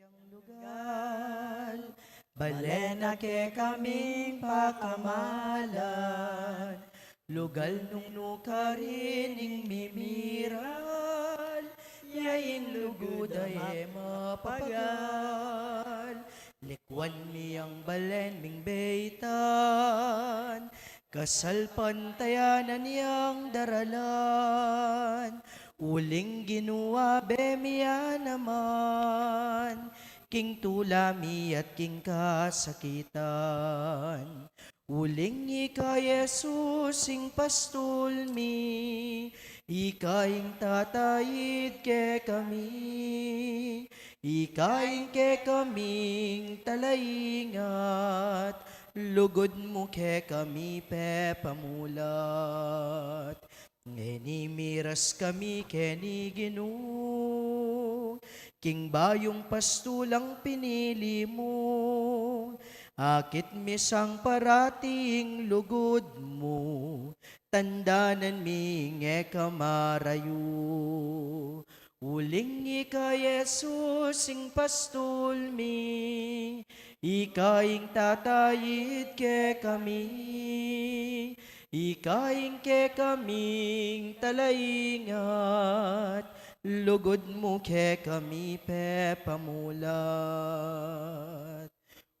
yang lugar, balena ke kaming pakamalan, lugal nung nukarining mimiral, yain luguday mapagal, likwan miyang balen ming beitan, kasal pantayanan yang daralan, uling ginua bemia naman, king tulami at king kasakitan. Uling ika Jesus ing pastulmi, ikaing tatayid ke kami, ikaing ke kaming talaingat, lugod mo ke kami pe pamulat. Ngeni miras kami keni Ginoo, king bayong pastulang pinili mo, akit misang parating lugod mo, tandanan minge kamarayo. Uling ika Jesus ing pastulmi, ikaing tatayid ke kami, ikaing ke kaming talaingat, lugod mo ke kami pe pamulat.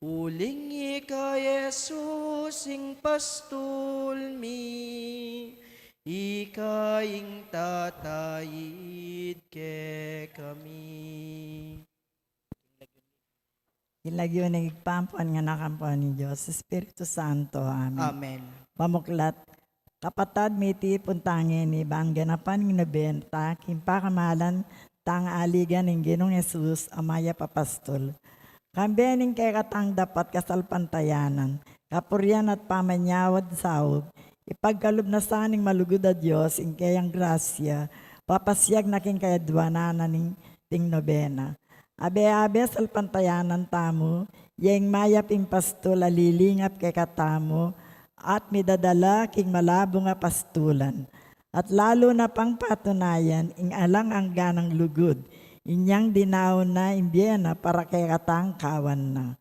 Uling ika Jesus ing pastulmi, ikaing tatayid ke kami. Ilagyo na igpampuan nga nakampuan ni Diyos, Espiritu Santo. Amen. Amen. Pamuklat, kapatad miti puntangin ni bangganapan ng nabenta, kimpakamalan tang aligan ng Ginong Jesus, amaya papastol. Kambening kay katang dapat kasalpantayanan, kapuryan at pamanyawad saog, ipagkalub na saning malugod a Diyos, in kayang grasya, papasyag na king kayadwananan ng ting nobena. Abe-abe salpantayanan tamo, yang mayaping pastol alilingap kay katamo, at midadala king malabo nga pastulan. At lalo na pang patunayan, ing alang ang ganang lugod, inyang dinaw na imbyena para kay katang kawan na.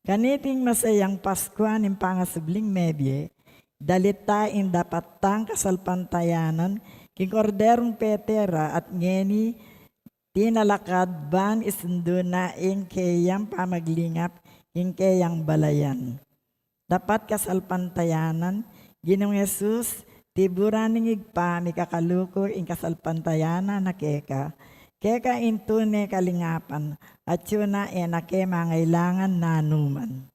Kaniting masayang Paskuan ng pangasubling mebye, dalitain dapat tang kasalpantayanan, king korderong petera at ngeni, tinalakad ban isundo na ing kayang pamaglingap, ing kayang balayan. Dapat kasalpantayanan, Ginong Jesus, tiburan ng igpa, mikakaluko ing kasalpantayanan na keka, keka intune kalingapan, at yun na enake mangailangan nanuman.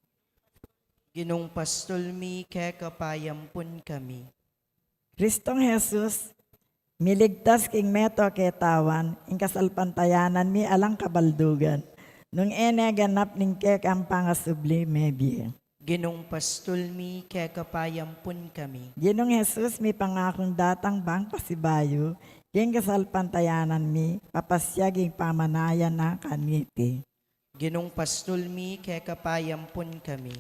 Ginong pastulmi ke kapayampun kami. Kristong Jesus, miligtas king meto ketawan, ing kasalpantayanan mi alang kabaldugan, nung ene ganap ning kekang pangasubli mebye. Ginong pastulmi ke kapayampun kami. Ginong Jesus, mi pangakong datang bang pasibayo, king kasalpantayanan mi, papasyaging pamanayan na kaniti. Ginong pastulmi ke kapayampun kami.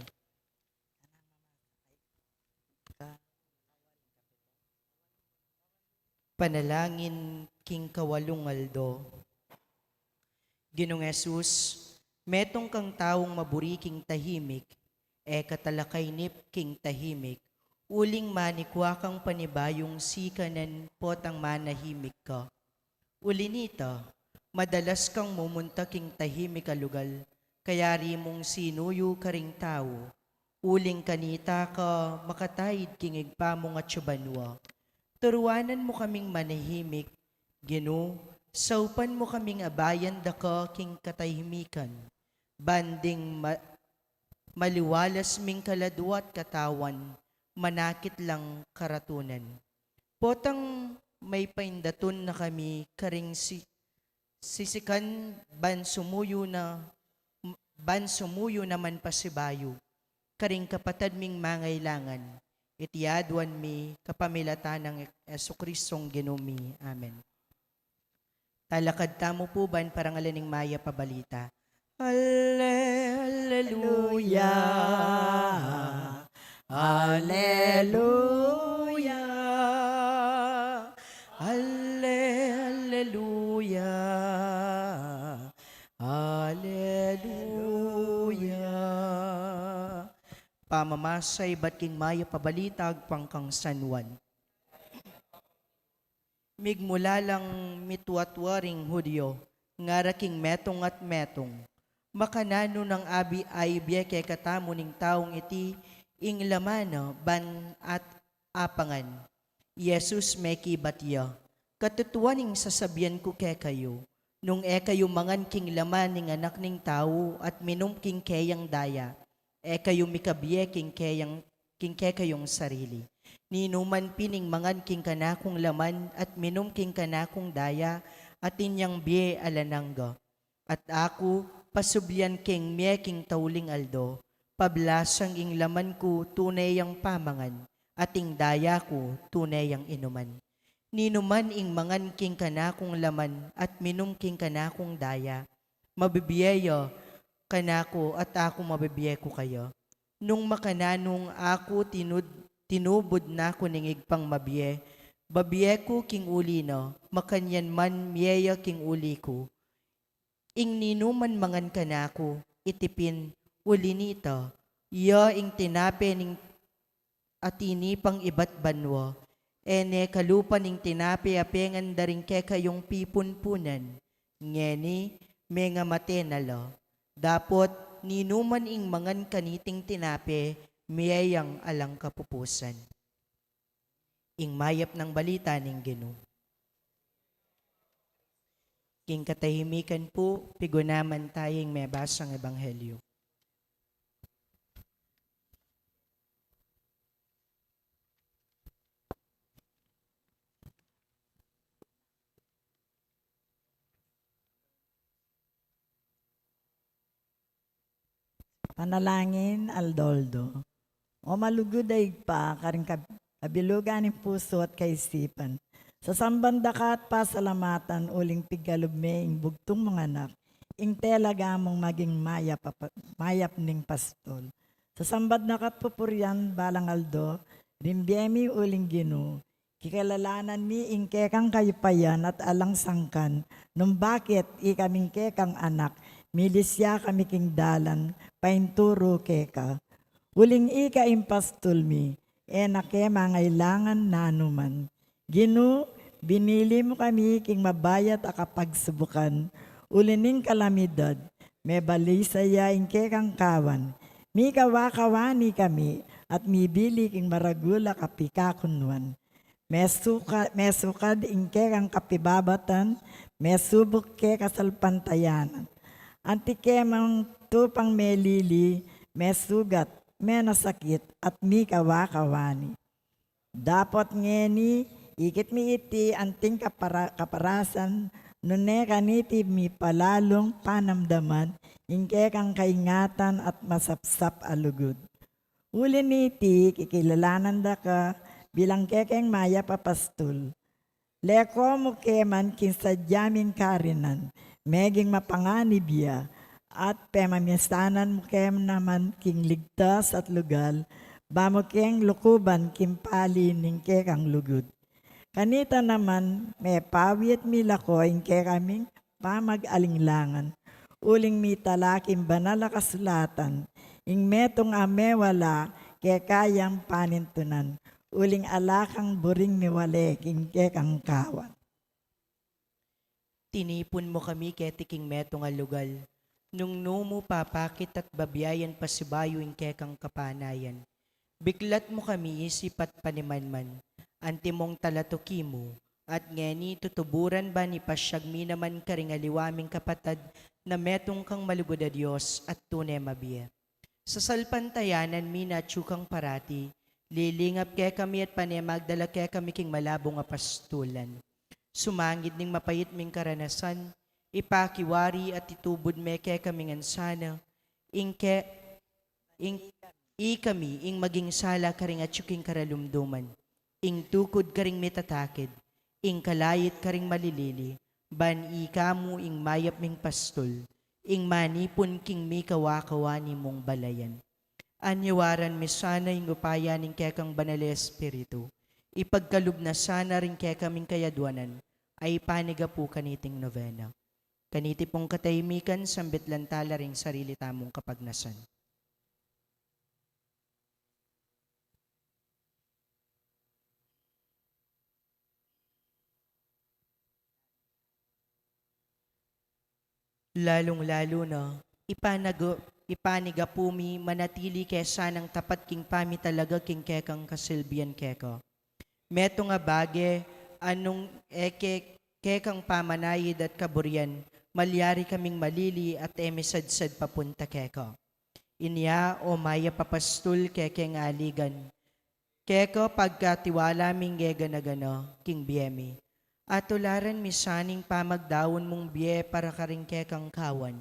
Panalangin king kawalong aldo. Ginong Jesus, metong kang taong maburiking tahimik, katalakay nip king tahimik, uling manikwa kang panibayong sikanan potang manahimik ka. Uli nita, madalas kang mumunta king tahimik alugal, kayari mong sinuyo ka ring tao, uling kanita ka makatayid king igpamong at syubanwa. Turuanan mo kaming manahimik, Ginoo, saupan mo kaming abayan daka king katahimikan, banding maliwalas ming kaladwat katawan, manakit lang karatunan. Potang may paindaton na kami karing sisikan ban sumuyo naman pasibayo, karing kapatad ming mangailangan, itiadwan mi kapamilatan ng Jesucristong Ginumi. Amen. Talakad tamo po ban parang alaning maya pabalita. Alleluia. Alleluia. Alleluia. Alleluia. pamamasay bat king maya pabalitag pangkang San Juan. Migmula lang mitwatwaring Hudyo, ngaraking metong at metong. Makanano ng abi ay biyeke katamo ning taong iti, ing lamana ban at apangan. Yesus meki batya, katutuaning sasabihan ko ke kayo, nung kayo mangan king laman ning anak ning tao at minum king kayang daya, kayo mikabiye king kayong sarili. Ninuman pining mangan king kanakong laman at minum king kanakong daya at inyang biye alanangga. At ako pasubyan king miye king tauling aldo, pablasang ing laman ko tunay ang pamangan at ing daya ko tunay ang inuman. Ninuman ing mangan king kanakong laman at minum king kanakong daya, mabibiyeyo kanako at ako mabibiye ko kayo. Nung makananong ako tinubod na ko ningig pang mabiye, babiye ko king uli no, makanyan man miyeya king uli ko. Ing ninuman mangan kanako, itipin, uli nito, iya ing tinape ning atini pang ibat banwa, ene kalupan ning tinape apengan daring kekayong pipunpunan, ngeni, menga mate nalo. Dapot, ninuman ing mangan kaniting tinape, miyayang alang kapupusan. Ing mayap ng balita ning Ginoo. King katahimikan po, pigunaman tayong may basang ebanghelyo. Panalangin Aldoldo. O malugod ay pa, karing kabilugan ng puso at kaisipan. Sa sambanda ka at pasalamatan, uling pigalubme, ing bugtong mga anak, ing telaga mong maging mayap ning pastol. Sa sambad na kat pupuryan, balang Aldo, rimbiemi uling Ginoo, kikilalanan mi ing kekang kayupayan at alang sangkan, nung bakit ikaming kekang anak, milisya kami king dalan, painturo keka. Uling ika impastol mi, nake mangailangan nanuman. Ginoo, binili mo kami king mabayat a kapagsubukan, ulining kalamidad, may balisaya ing kekang kawan, mi kawakawani kami, at mibili king maragula kapikakunwan. Mesukad ing kekang kapibabatan, mesubok ke kasalpantayanan. Antike mang tupang melili, mesugat, menasakit, at mi kawakawani. Dapat ngeni, ikit mi iti anting kaparasan, nune kaniti mi palalong panamdaman, ingke kang kaingatan at masapsap alugod. Uli niti, kikilalanan da ka, bilang kekeng maya papastol. Leko mo keman kinsadyaming karinan, meging mapanganibya, at pemamistanan mo kem naman king ligtas at lugal, bamo keng lukuban kimpali ning kekang lugod. Kanita naman, may pawit milako ingke kaming pamag-alinglangan, uling mitalaking banala kasulatan, ing metong amewala ke kayang panintunan, uling alakang buring miwale king kekang kawan. Tinipon mo kami ketiking metong alugal, nung numo papakit at babiyayan pasibayo ing kekang kapanayan. Biglat mo kami isip at panimanman, antimong talatuki mo, at ngeni tutuburan ba ni pasyagmi naman karingaliwaming kapatad na metong kang malugod a Diyos at tunay mabiya. Sa salpantayanan mi na tsukang parati, lilingap ke kami at panemagdala ke kami king malabong a pastulan. Sumangid ning mapayit ming karanasan, ipakiwari at itubod me ke kami ngansana, kami ing maging sala karing at tsuking karalumduman, ing tukod karing mitatakid, ing kalayit karing malilili, ban ikamu ing mayap ming pastol, ing manipon king mi kawakawani mong balayan. Anyawaran mi sana ing upaya ning kekang banal espiritu, ipagkalub na sana rin kekaming kayadwanan, ay paniga po kaniting novena. Kaniti pong katahimikan, sambit lantala ring sarili tamong kapagnasan. Lalong-lalo na, ipaniga pumi manatili kesa ng tapat king pami talaga king kekang kasilbian keka. Meto nga bage, anong kekang pamanayid at kaburian, malyari kaming malili at emisadsad papunta keka. Inya o maya papastul kekeng aligan. Keko pagkatiwala ming geganagano, king biyemi. At tularan misaning pamagdawon mong biye para karing kekang kawan.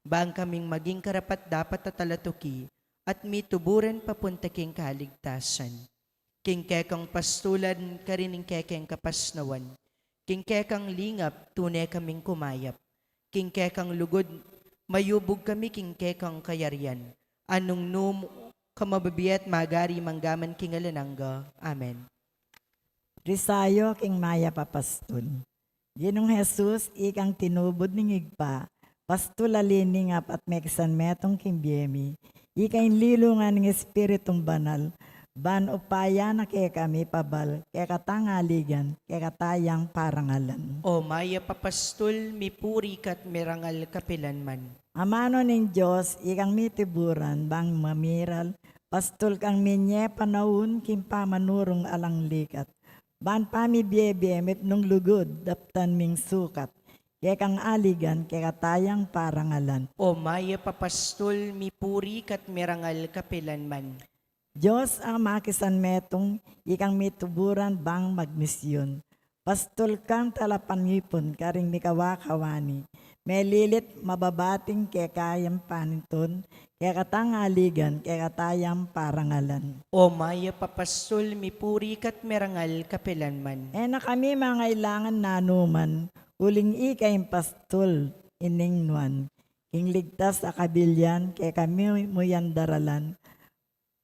Bang kaming maging karapat dapat at talatuki at mituburan papunta king kaligtasan. King kekang pastulan karining kekeng kapasnawan. King kekang lingap tunay kaming kumayap. King kekang lugod mayubog kami king kekang kayarian. Anong num kamababiyat magari manggaman king alanangga. Amen. Risayo king maya papastol. Ginong Jesus, ikang tinubod ning igpa, pastulalini nga at meksan metong king biyemi, ikain lilungan ng Espiritong Banal, ban upaya na kaya kami pabal, kaya katangaligan, kaya katayang parangalan. O maya papastul mipuri kat mirangal kapilanman. Amano ning Diyos, ikang mitiburan, bang mamiral, pastul kang minye panahon, kim pamanurong alang likat. Ban pami biyebiyemit nung lugod, daptan ming sukat, kaya kang aligan, kaya katayang parangalan. O maya papastul mipuri kat mirangal kapilanman. Diyos ang makisan metong, ikang mituburan bang magmisyon. Pastul kang talapanipon, karing mikawakawani. Melilit mababating kaya kayang paninton, kaya katangaligan, kaya katayang parangalan. O maya papastul mipuri kat mirangal kapilanman. Na kami mga ilangan nanuman, uling ikay pastul iningnuan, king ligtas sa kabilyan, kaya kami muyan daralan,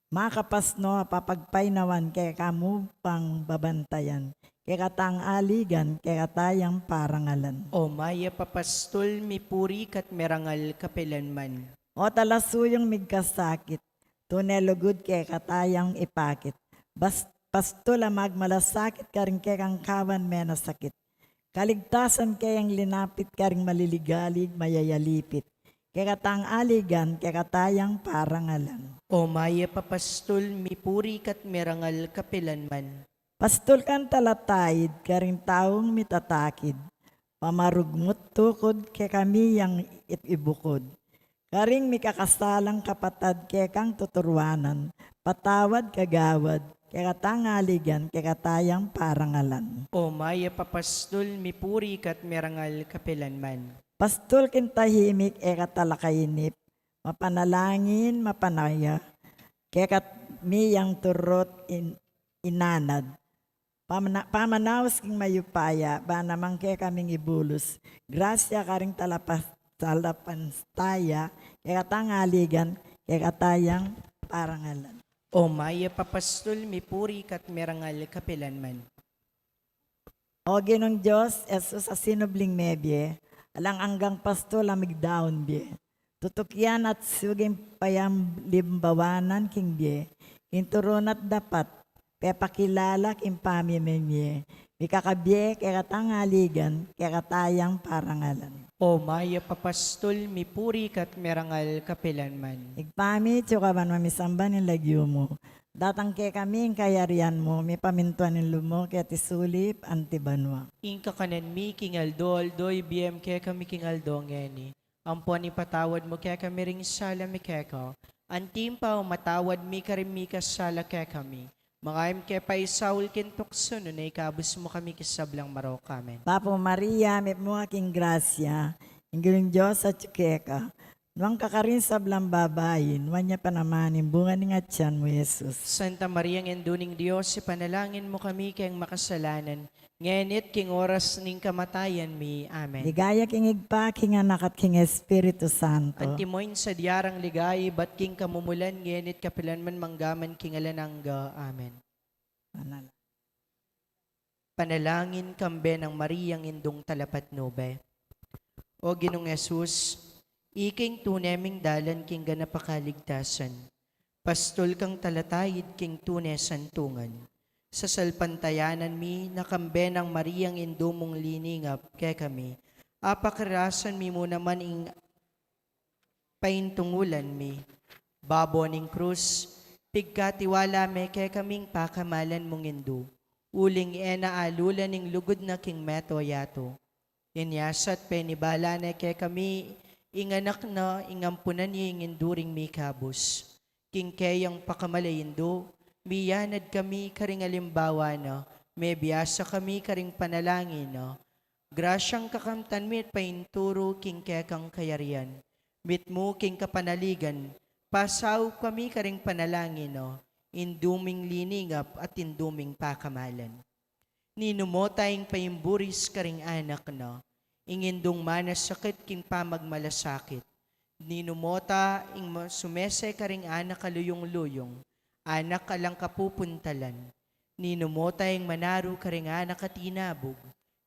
makapasno papagpainawan, kaya kamu pang babantayan, kaya katang aligan, kaya katayang parangalan. O maya papastul mipuri kat mirangal kapilanman. O talasuyong migkasakit, tunelugod kaya katayang ipakit, pastula magmalasakit karing kayang kawan mena sakit. Kaligtasan kayang linapit karing maliligalig mayayalipit. Kaya katang aligan, kaya katayang parangalan. O maya papastul mipuri kat mirangal kapilanman. Pastul kan talatayid, karing taong mitatakid. Pamarugmut tukod, kaya kami yang ibukod. Karing mikakasalang kapatad, kaya kang tuturwanan. Patawad kagawad, kaya katangaligan, kaya katayang parangalan. O maya papastul mipuri kat mirangal kapilanman. Pastul kintahimik e katalakainip, mapanalangin, mapanaya, kaya miyang turot inanad. Pamanawas king mayupaya, ba namang kaya kaming ibulus, grasya karing talapanstaya, kaya katangaligan, kaya katayang parangalan. O maya papastul mipuri kat mirangal kapilanman. O Ginong Diyos, esus sa sinubling mebye, alang anggang pastol amig daon bie. Tutukyan at suging payam limbawanan king bie. Inturunat dapat, pepakilala king pamimemye. Mikakabye kaya katangaligan, kaya katayang parangalan. O maya papastul mipuri kat mirangal kapilanman. Igpami, tsukaban mamisamban yung lagyo mo. Datang kaya kami ang kayarian mo, may pamintuan ng lumo, kaya tisulip, antibanwa. Inka kanan mi king aldo aldoy biem kaya kami king aldo ngeni. Ampuan ipatawad mo kaya kami ring sala mi keka. Antim pa matawad mi karim mi kasala kaya kami. Mga kaya pa isaul kintukso no na ikabus mo kami kisablang maro kamen. Papo Maria, may mo aking grasya, inggiling Diyos at tsukeka. Nuang kakarin sa blang babayin, wanya pa naman bunga ni tiyan mo, Jesus. Santa Maria ng Enduning Diyos, ipanalangin mo kami kayang makasalanan. Ngenit king oras ning kamatayan mi. Amen. Ligaya king igpa, king anak at king Espiritu Santo. Antimoin sa diyarang ligay, bat king kamumulan, ngenit kapilanman manggaman king alanangga. Amen. Panalangin kambe ng Mariang indong talapat nube. O Ginong Jesus, iking tuneming dalan king ganapakaligtasan. Pastol kang talatayid king tunay santungan. Sa salpantayanan mi, nakambe ng Mariang indumong liningap kay kami. Apakarasan mi mo naman ing paintungulan mi. Babo ning krus, pigkatiwala me kay kaming pakamalan mong indu. Uling ena alulan ning lugod na king meto yato. Inyasat penibala na kay kami inganak na ingampunan niya ing enduring mi kabus. King kayang pakamalayindo, miyanad kami karing alimbawa na, may biyasa kami karing panalangin na. Grasyang kakamtan mit painturo king kekang kayarian. Mit mo king kapanaligan, pasaw kami karing panalangin no, induming liningap at induming pakamalan. Ninumo tayong paimburis karing anak no, ingindong manas sakit king pamagmalasakit. Ninumota ing sumese karing anak kaluyong-luyong, anak kalang kapupuntalan. Ninumota ing manaru karing anak katinabog,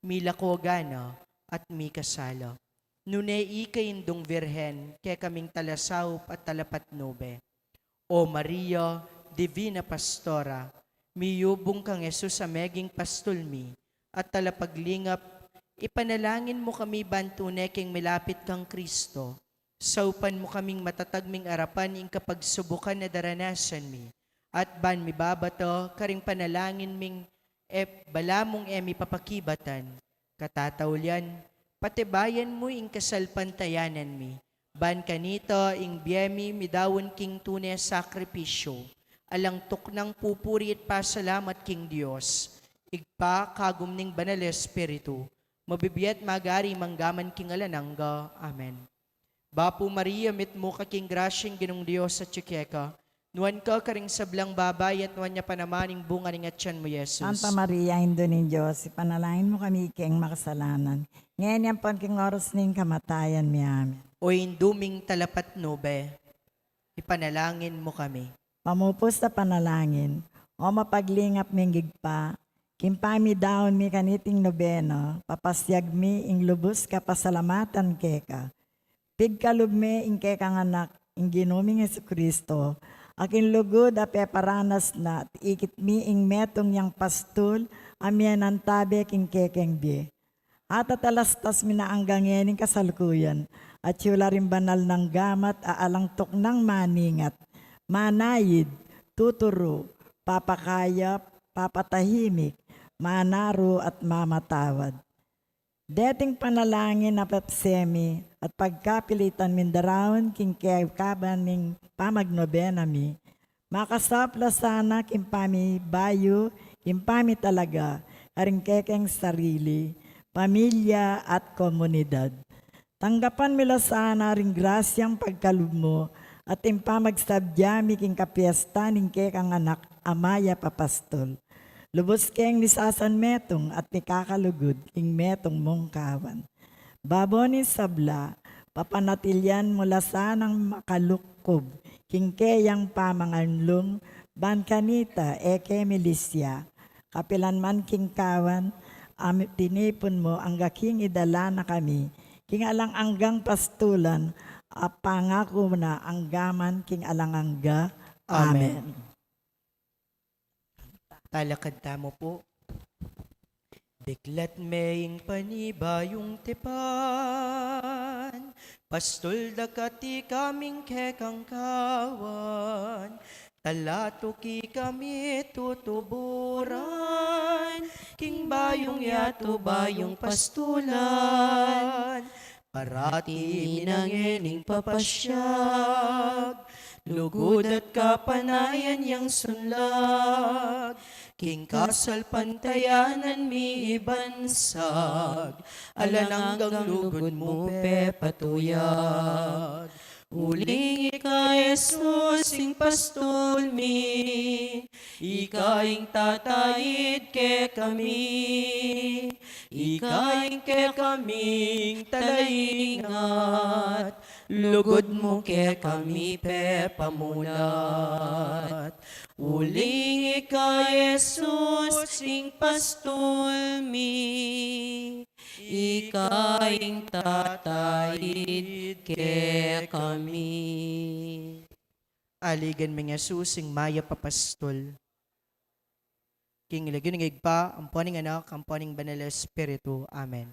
milakogana at mikasala. Nunay ikayindong virhen, kaya kaming talasaw at talapat nobe. O Maria, Divina Pastora, miyubong kang Yesus sa meging pastulmi, at talapaglingap, ipanalangin mo kami bantunay king milapit kang Kristo. Saupan mo kaming matatagming arapan ing kapagsubukan na daranasan mi, at ban mi babato, karing panalangin ming balamong emi papakibatan. Katatawlyan, patibayan mo ing kasalpantayanan mi. Ban kanito ing biyemi midawon king tunay sakripisyo. Alang tuknang pupuri at pasalamat king Diyos. Igpa kagum ning banal Espiritu. Mabibiyat magari manggaman king alanangga. Amen. Bapo Maria, mit mo ka king grasyang ginong Diyos sa tsikeka. Nuan ka karing sablang babay at nuan niya panamaning bunga ning atyan mo, Yesus. Santa Maria, Indo ng Diyos, ipanalangin mo kami king makasalanan. Ngayon yan pang king oras ning kamatayan mi amin. O induming talapat nobe, ipanalangin mo kami. Pamupos na panalangin, o mapaglingap ming gigpa, kimpami daon mi kaniting nobeno, papasyag mi ing lubos ka pasalamatan keka. Pigkalub mi ing kekang anak, ing ginuming Jesucristo, akin lugod a peparanas na, ikit mi ing metong yang pastul, amyan ang tabe king kekeng bi. At atalastas mi na ang gangening kasalukuyan, at yula rin banal ng gamat, aalang tuknang maningat, manayid, tuturo, papakayap, papatahimik, manaro at mamatawad. Dating panalangin na pepsemi at pagkapilitan mindaraon king kaban ning pamagnobena mi, makasapla sana kimpami bayo, kimpami talaga, karing kekeng sarili, pamilya at komunidad. Tanggapan mila sana ring grasyang pagkalub mo at impamagsabdyami king kapiesta ning kekang anak amaya papastol. Lubos keng nisasan metong at nikakalugod king metong mong kawan. Baboni sabla, papanatilyan mula sanang makalukob, king keyang pamanganlong, ban kanita eke milisya, kapilan man king kawan, tinipon mo ang gaking idala na kami, king alang anggang pastulan, pangako na ang gaman king alang angga. Amen. Talakad tamo po. Diklat maying panibayong tipan, pastol dakati kaming kekang kawan, talato ki kami tutuburan, king bayong yato bayong pastulan, parati nangining papasyag, lugod at kapanayan yang sunlag, king kasal pantayanan mi ibansag, alananggang lugod mo pepatuyag. Uling ika Jesus ing pastol mi, ikaing tatayid ke kami, ikaing ke kaming talaingat, lugod mo ke kami pepamulat. Uling ika Jesus ing pastol mi, ikaing tatayid ke kami. Aligan mga Jesus ing maya papastol. King ilagyo ng igpa, ang poning anak, ang poning banal Espiritu. Amen.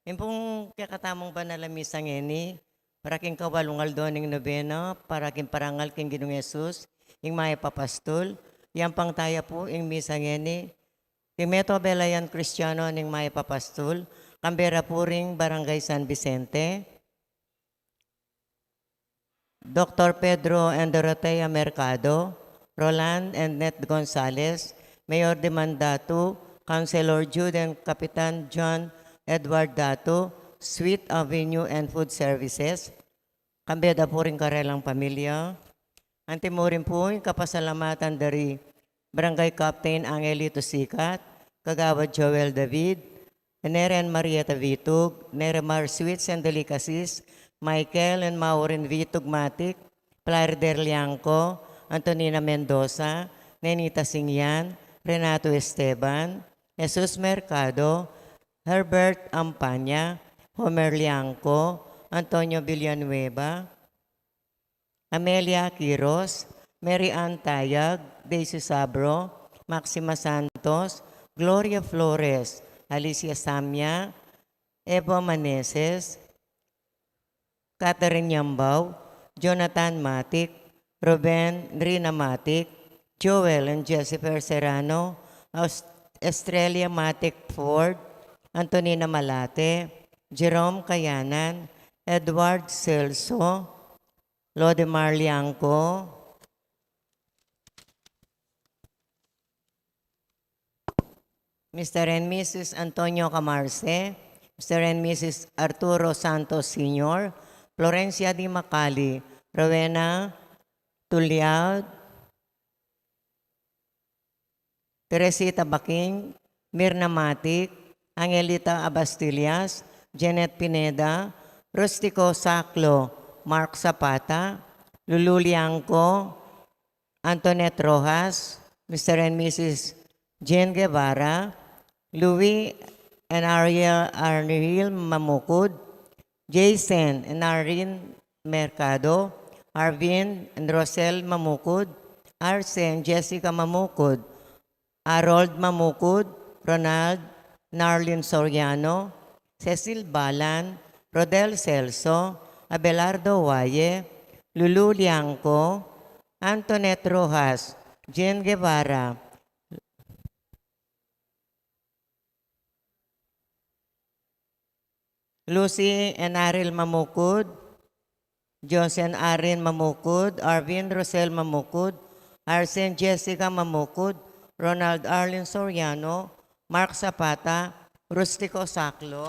Yung pong kakatamong panalamisang ini, para king kawalungal doon ng nobena, para king parangal king Ginong Yesus, yung mga papastol, yang pang taya po yung misang ini, yung Meto Belayan Cristiano ng mga papastol, Kambera Puring Barangay San Vicente, Dr. Pedro and Dorotea Mercado, Roland and Net Gonzales, Mayor de Mandato, Councilor Jude and Kapitan John Edward Dato, Sweet Avenue and Food Services, Kambeda po rin karelang pamilya, Antimurin po yung kapasalamatan dari Barangay Captain Angelito Sikat, Kagawad Joel David, Neren Marieta Vitug, Neremar Sweets and Delicacies, Michael and Maureen Vitug Matic, Plarder Liangco, Antonina Mendoza, Nenita Singyan, Renato Esteban, Jesus Mercado, Herbert Ampanya, Homer Liangco, Antonio Villanueva, Amelia Quiros, Mary Ann Tayag, Daisy Sabro, Maxima Santos, Gloria Flores, Alicia Samya, Eva Maneses, Catherine Yambao, Jonathan Matic, Ruben Rina Matic, Joel and Jessica Serrano, Estrella Matic Ford, Antonina Malate, Jerome Kayanan, Edward Celso, Lodemar Liangco, Mr. and Mrs. Antonio Camarce, Mr. and Mrs. Arturo Santos Sr., Florencia Di Macali, Rowena Tuliad, Teresita Baking, Mirna Matic, Angelita Abastillas, Janet Pineda, Rustico Saclo, Mark Zapata, Lulu Liangco, Antoinette Rojas, Mr. and Mrs. Jane Guevara, Louis and Ariel Arnil Mamukud, Jason and Arlene Mercado, Arvin and Rosel Mamukud, Arce and Jessica Mamukud, Harold Mamukud, Ronald, Narlin Soriano, Cecil Balan, Rodel Celso, Abelardo Valle, Lulu Liangco, Antoinette Rojas, Jane Guevara, Lucy and Aril Mamukud, Jose and Arin Mamukud, Arvin Rosel Mamukud, Arsen Jessica Mamukud, Ronald Arlin Soriano, Mark Zapata, Rustico Saclo,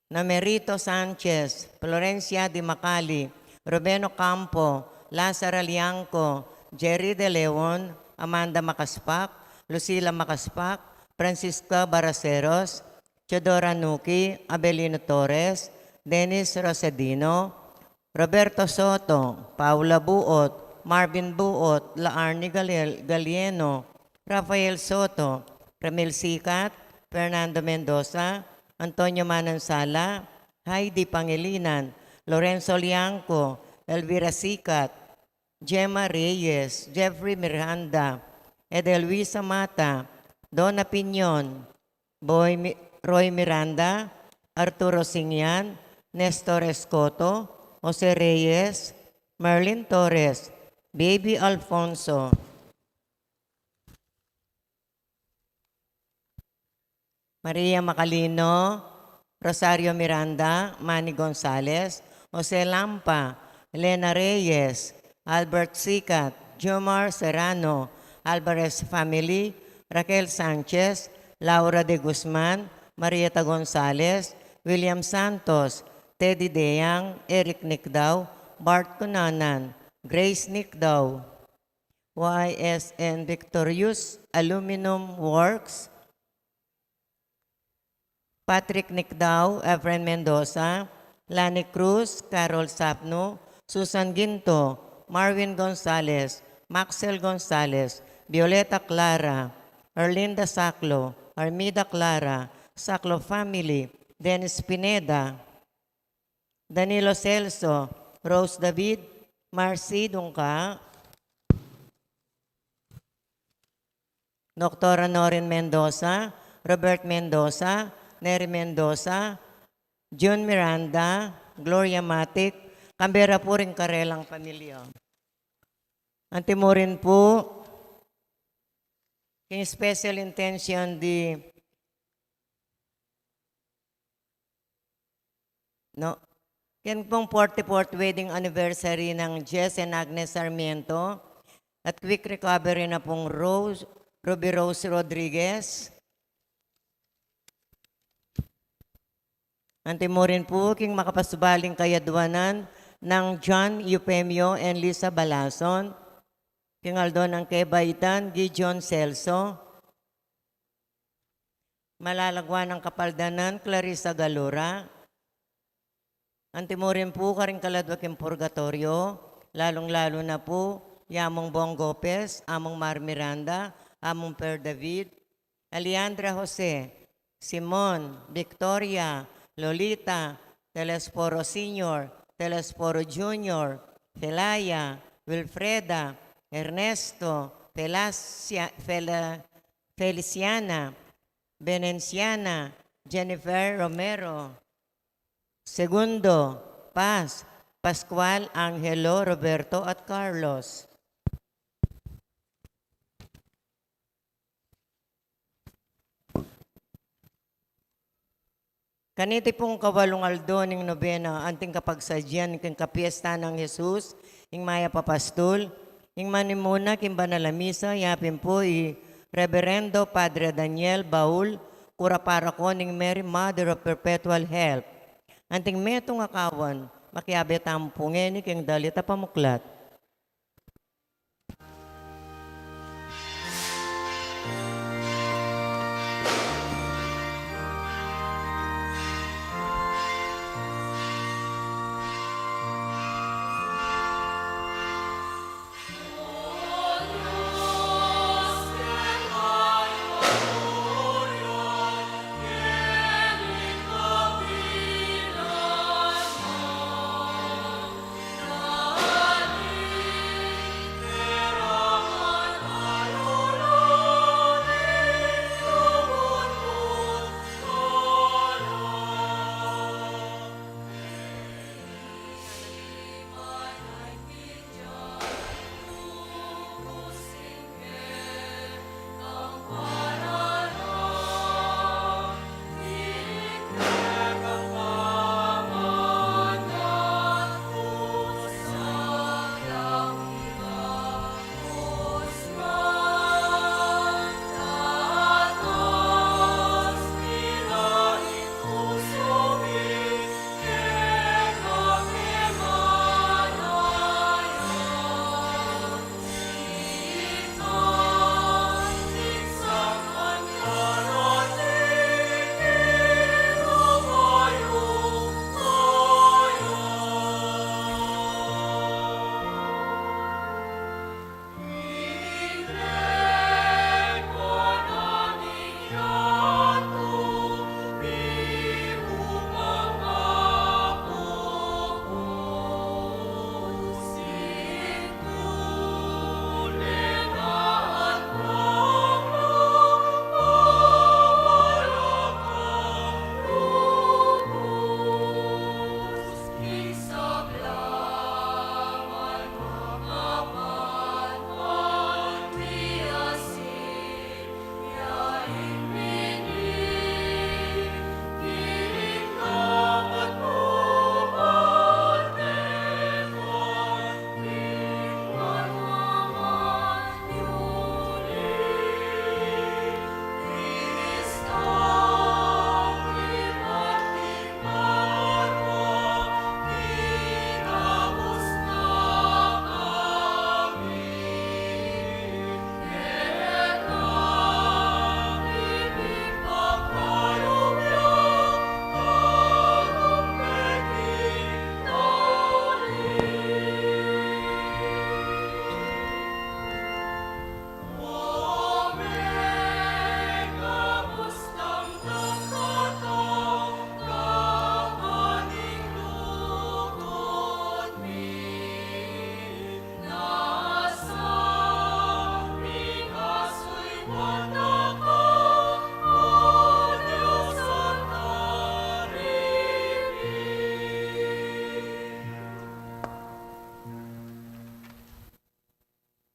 Namerito Sanchez, Florencia Di Macali, Rubeno Campo, Lazara Liangco, Jerry De Leon, Amanda Macaspac, Lucila Macaspac, Francisca Baraceros, Teodora Nuki, Abelino Torres, Dennis Rosedino, Roberto Soto, Paula Buot, Marvin Buot, Laarni Galieno, Rafael Soto, Ramil Sikat, Fernando Mendoza, Antonio Manansala, Heidi Pangilinan, Lorenzo Liangco, Elvira Sikat, Gemma Reyes, Jeffrey Miranda, Edelwisa Mata, Donna Piñon, Roy Miranda, Arturo Singyan, Nestor Escoto, Jose Reyes, Merlin Torres, Baby Alfonso, Maria Macalino, Rosario Miranda, Manny Gonzales, Jose Lampa, Elena Reyes, Albert Sikat, Jomar Serrano, Alvarez Family, Raquel Sanchez, Laura de Guzman, Marieta Gonzales, William Santos, Teddy Deyang, Eric Nicdaw, Bart Cunanan, Grace Nicdaw, YSN Victorious Aluminum Works, Patrick Nicdaw, Efren Mendoza, Lani Cruz, Carol Sapno, Susan Ginto, Marvin Gonzales, Maxel Gonzales, Violeta Clara, Erlinda Saclo, Armida Clara, Saclo Family, Dennis Pineda, Danilo Celso, Rose David, Marcy Dungka, Dr. Norin Mendoza, Robert Mendoza, Nery Mendoza, June Miranda, Gloria Matic, Canberra po rin karelang pamilya. Antimurin po, king special intention di no, yan pong 44th wedding anniversary ng Jess and Agnes Sarmiento at quick recovery na pong Ruby Rose Rodriguez. Antimurin po, king makapasubaling kayadwanan ng John Eufemio and Lisa Balason, king Aldo ng Kebaitan, Gideon Celso, malalagwan ng kapaldanan, Clarissa Galura. Antimurin po, karing kaladwaking purgatorio, lalong-lalo na po, Yamong Bong Gopez, Among Mar Miranda, Among Per David, Aliandra Jose, Simon, Victoria, Lolita, Telesforo Sr., Telesforo Jr., Felaya, Wilfreda, Ernesto, Feliciana, Benenciana, Jennifer Romero. Segundo, Paz, Pascual, Angelo, Roberto at Carlos. Kaniti pong kawalong aldo ning nobena, anting kapagsadyan, king kapiesta ng Jesus, ing maya papastol, ing manimuna, king banalamisa, yapin po Reverendo Padre Daniel Baul, kura para ko ning Mary Mother of Perpetual Help. Anting metong akawan, makiabe tampungeni, king dalita pamuklat.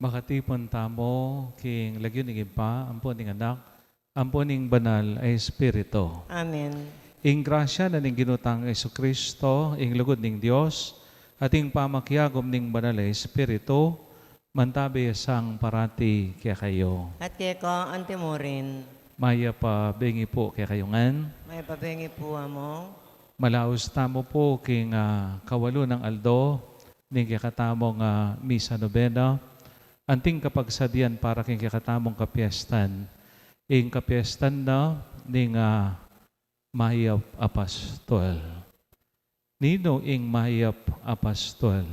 makatipon tamo, king lagyon ing ipa, ampon ing anak, ampon ing banal ay Espiritu. Amen. Ing grasya na ning ginutang Yesu Kristo, ing lugod ning Dios, at ing pamakyagom ning banal ay Espiritu, mantabi sang parati kaya kayo. At kaya ko, antimorin, Maya pa bengi po kaya kayongan. may pabengi po mo. Malaos tamo po king kawalo ng aldo, ning kakatamong misa nobena, anting kapagsadian para king kakatamong kapiestan, ing kapiestan na ning Mahiyap Apostol. Nino ing Mahiyap Apostol?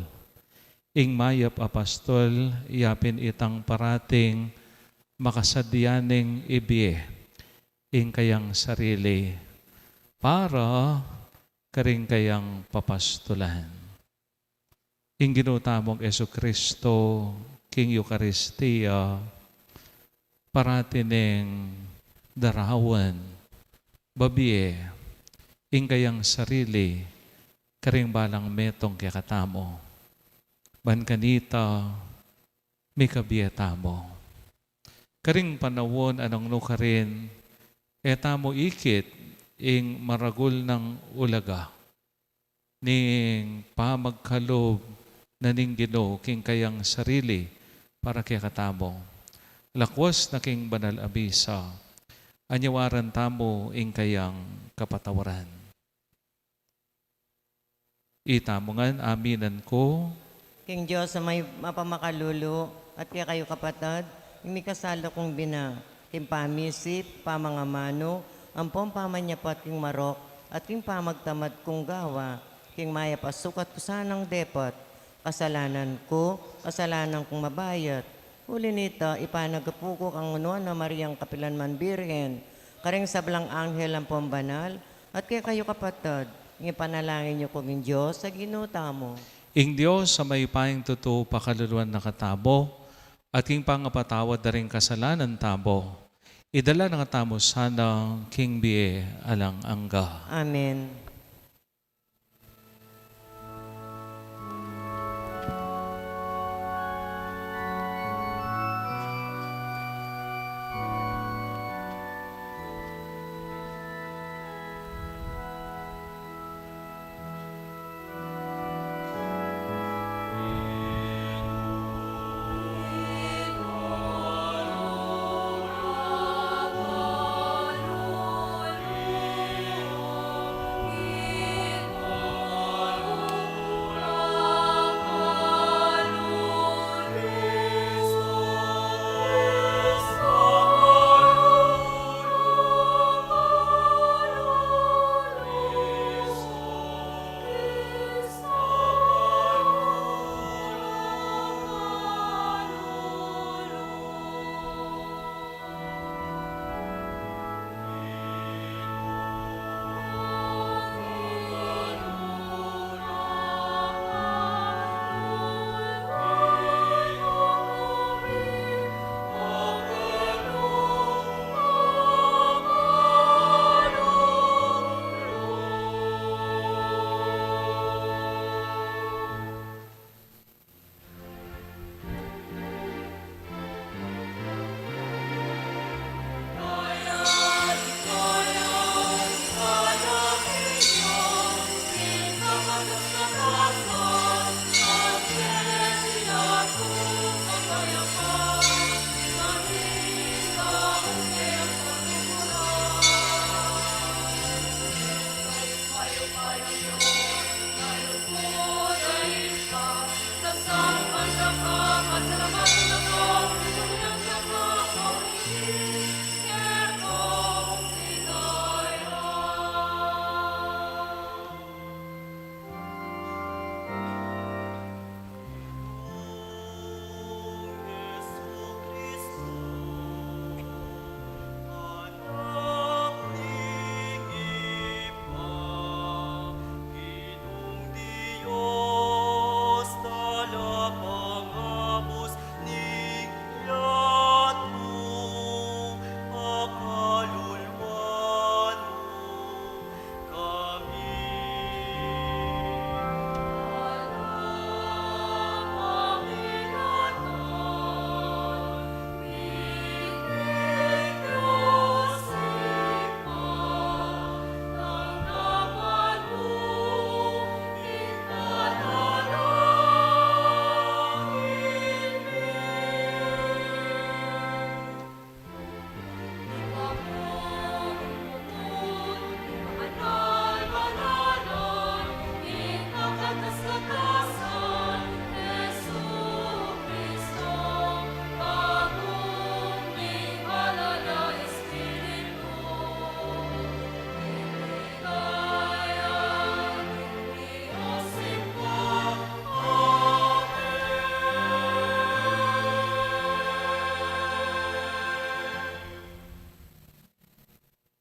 Ing Mahiyap Apostol, yapin itang parating makasadyaning ibiye, ing kayang sarili, para karing kayang papastulan. Ing ginutamong Yesu Kristo, king Eucharistia, paratining darawan, babiye, ing kayang sarili, karing balang metong kaya katamo. Ban kanita, may kabiyeta mo. Karing panawon anong nukarin, etamo ikit, ing maragul ng ulaga, ning pamagkalob na ning Ginoo king kayang sarili, para kaya katamo. Lakwas na king banal abisa, anyawaran tamo ing kayang kapatawaran. Itamongan aminan ko, King Diyos sa may mapamakalulo, at kaya kayo kapatad, yung may kasala kong bina, king pamisip, pamangamano, ang pamanyapat king marok, at king pamagtamad kong gawa, king maya pasukat ko sanang depot, kasalanan ko, kasalanan kong mabayat. Uli nito, ipanagapukok ang unuan na Mariang Kapilanman Birhen, karing sablang anghel ang pambanal, at kaya kayo kapatad, ipanalangin niyo kong Diyos sa ginuta mo. ing Diyos sa may paing totoo pakaluluan na katabo, at king pangapatawad na rin kasalanan tabo, idala ng tamo sana king biye alang angga. Amen.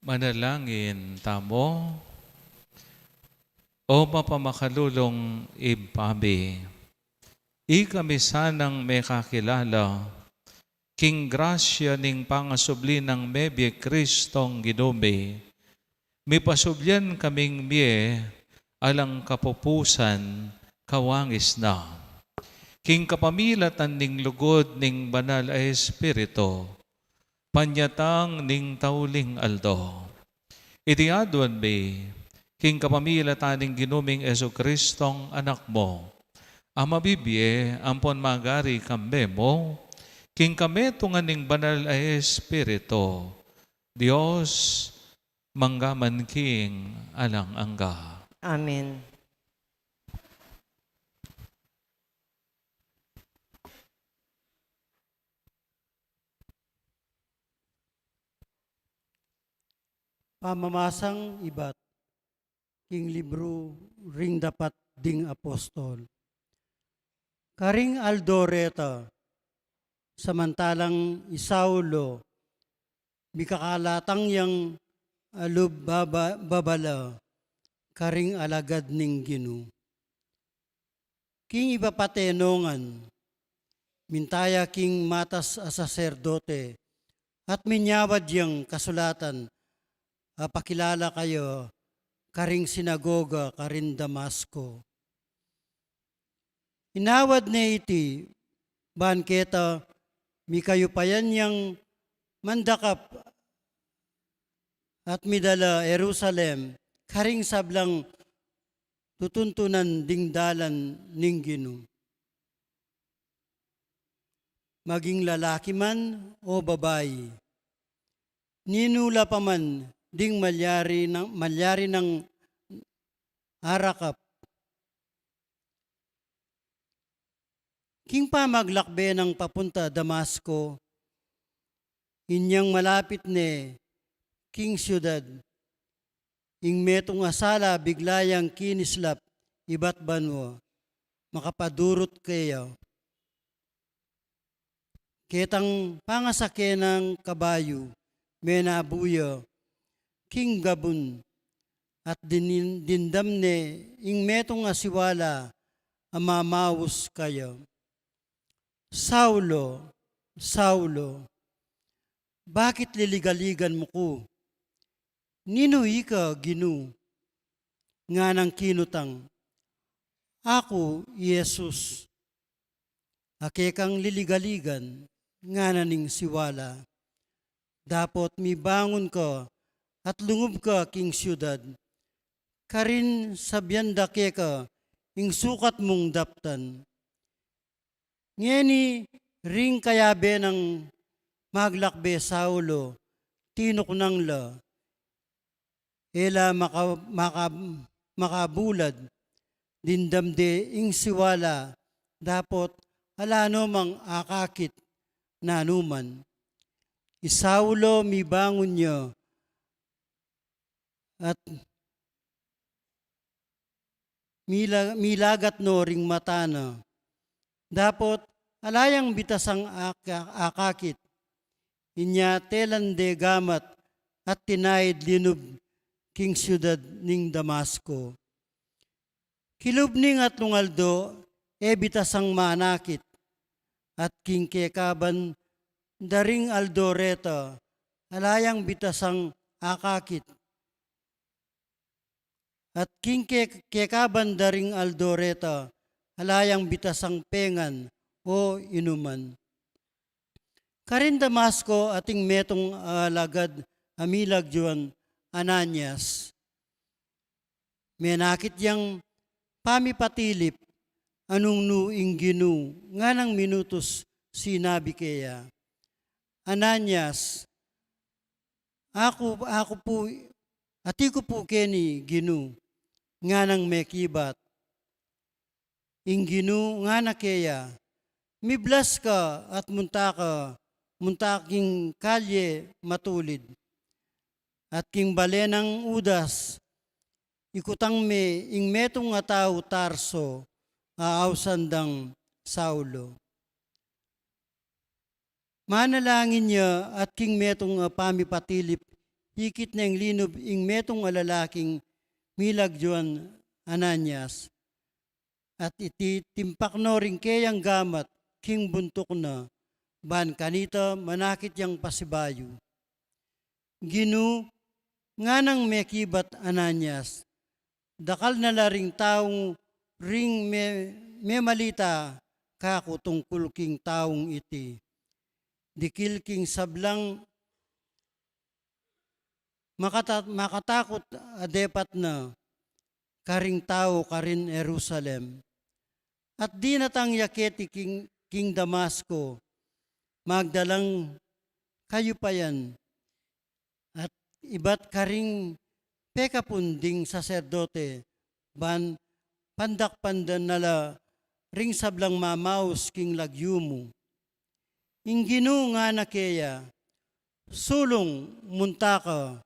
Manalangin tamo. O mapamakalulong ibabi, kami sanang may kakilala, king grasya ning pangasubli ng mebye Kristong Ginome, may pasublyan kaming miye, alang kapupusan, kawangis na. King kapamilatan ning lugod ning banal ay Espiritu, panyatang ning tauling aldo. Itiadwan may, king kapamilatan ning ginuming Eso Kristong anak mo, ang mabibye, ampon magari kambe mo, king kame tungan ning banal ay Espiritu, Diyos, manggaman king alang angga. Amen. Pamamasang ibat, king libro ring dapat ding apostol. Karing Aldoreta, samantalang Isaulo, mikakalatang yang alub babala, karing alagad ning Ginu. King ibapatenongan, mintaya king matas a saserdote, at minyawad yang kasulatan, pakilala kayo, karing sinagoga, karing Damasco. Inawad na iti, banketa, mi kayo payan yang mandakap at midala Jerusalem, karing sablang tutuntunan dingdalan ning Ginu. Maging lalaki man o babae, ninula pa man ding malyari ng arakap. King pa maglakbe ng papunta Damasco, inyang malapit ne king siyudad, ing metong asala biglayang kinislap iba't banwa, makapadurot kayo. Ketang pangasake ng kabayo, menabuya, king gabun, at dindam ne ing metong asiwala, amamawos kayo. Saulo, Saulo, bakit liligaligan mo ko? Nino ika, Ginu, nga ng kinutang. Ako, Jesus, ake kang liligaligan, nga naning siwala. Dapot mibangon ka, at lungob ka, king siyudad. Karin sabyanda ke ka, ing sukat mong daptan. Ngeni ring kayabe ng maglakbe Saulo, tinok nang la, ela makabulad, dindamde ing siwala, dapot alano mang akakit na anuman. Isaulo mibangon niya, at milagat no ring matana. Dapot alayang bitasang akakit, inya telande gamat at tinaid linub king siyudad ning Damasco. Kilub ning at lungaldo, bitasang manakit, at king kekaban daring Aldoreta, alayang bitasang akakit. At king kekaban daring Aldoreta, alayang bitasang pengan o inuman. Karin Damasco ating metong alagad amilag juan Ananias. Menakit yang pamipatilip anong nuing Ginu nga ng minutos sinabi kaya. Ananias, ako po, atiko po keni Ginu nga ng mekibat. Ing Ginu nga na kaya, miblas ka at muntaking kalye matulid. At king balenang udas, ikutang me ing metong nga tao Tarso, aawsandang Saulo. Manalangin niya at king metong pamipatilip hikit na yung linob ing metong alalaking milagjuan Ananias. At iti timpakno ring kayang gamat king buntok na ban kanita manakit yang pasibayo. Ginu nga nang mekibat Ananias, dakal na laring taong ring me malita kako tungkol king taong iti. Dikil king sablang makatakot adepat na karing tao karin Jerusalem. At di natang yaketi king Damasco, magdalang kayo pa yan. At iba't karing pekapunding saserdote, ban pandak pandan nala ring sablang mamaus king lagyumo. Inginu nga na kaya, sulong muntaka,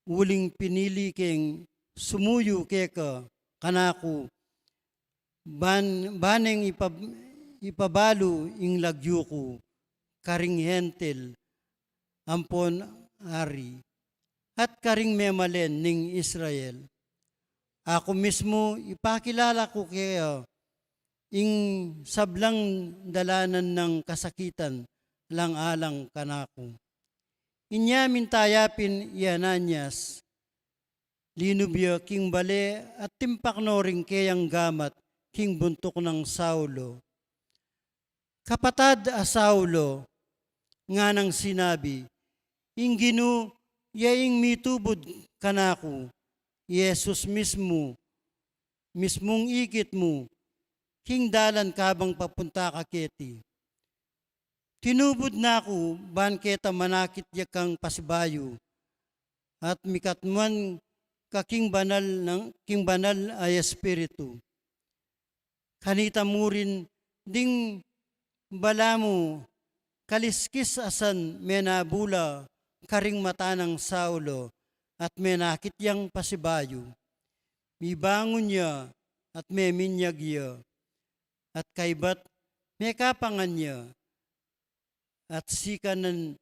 uling pinili king sumuyo keka kanako, baneng ipabalo ing lagyuko, karing hentel, ampon ari, at karing memalen ning Israel. Ako mismo ipakilala ko kaya ing sablang dalanan ng kasakitan lang alang kanako. Inya mintayapin Ananias, linubya king bale at timpakno ring kayang gamat king buntok ng Saulo. Kapatad a Saulo, nga nang sinabi, inginu yaing mitubod kanako, Yesus mismo, mismong ikit mo, king dalan kabang papunta ka keti. Tinubod na ako, ban keta manakit yakang pasibayo, at mikatman ka king banal ay espiritu. Kanita mo rin ding bala mo, kaliskis asan menabula karing mata ng Saulo, at menakit yang pasibayo. Mibangon niya at meminyag niya, at kaibat mekapangan niya, at sikanan,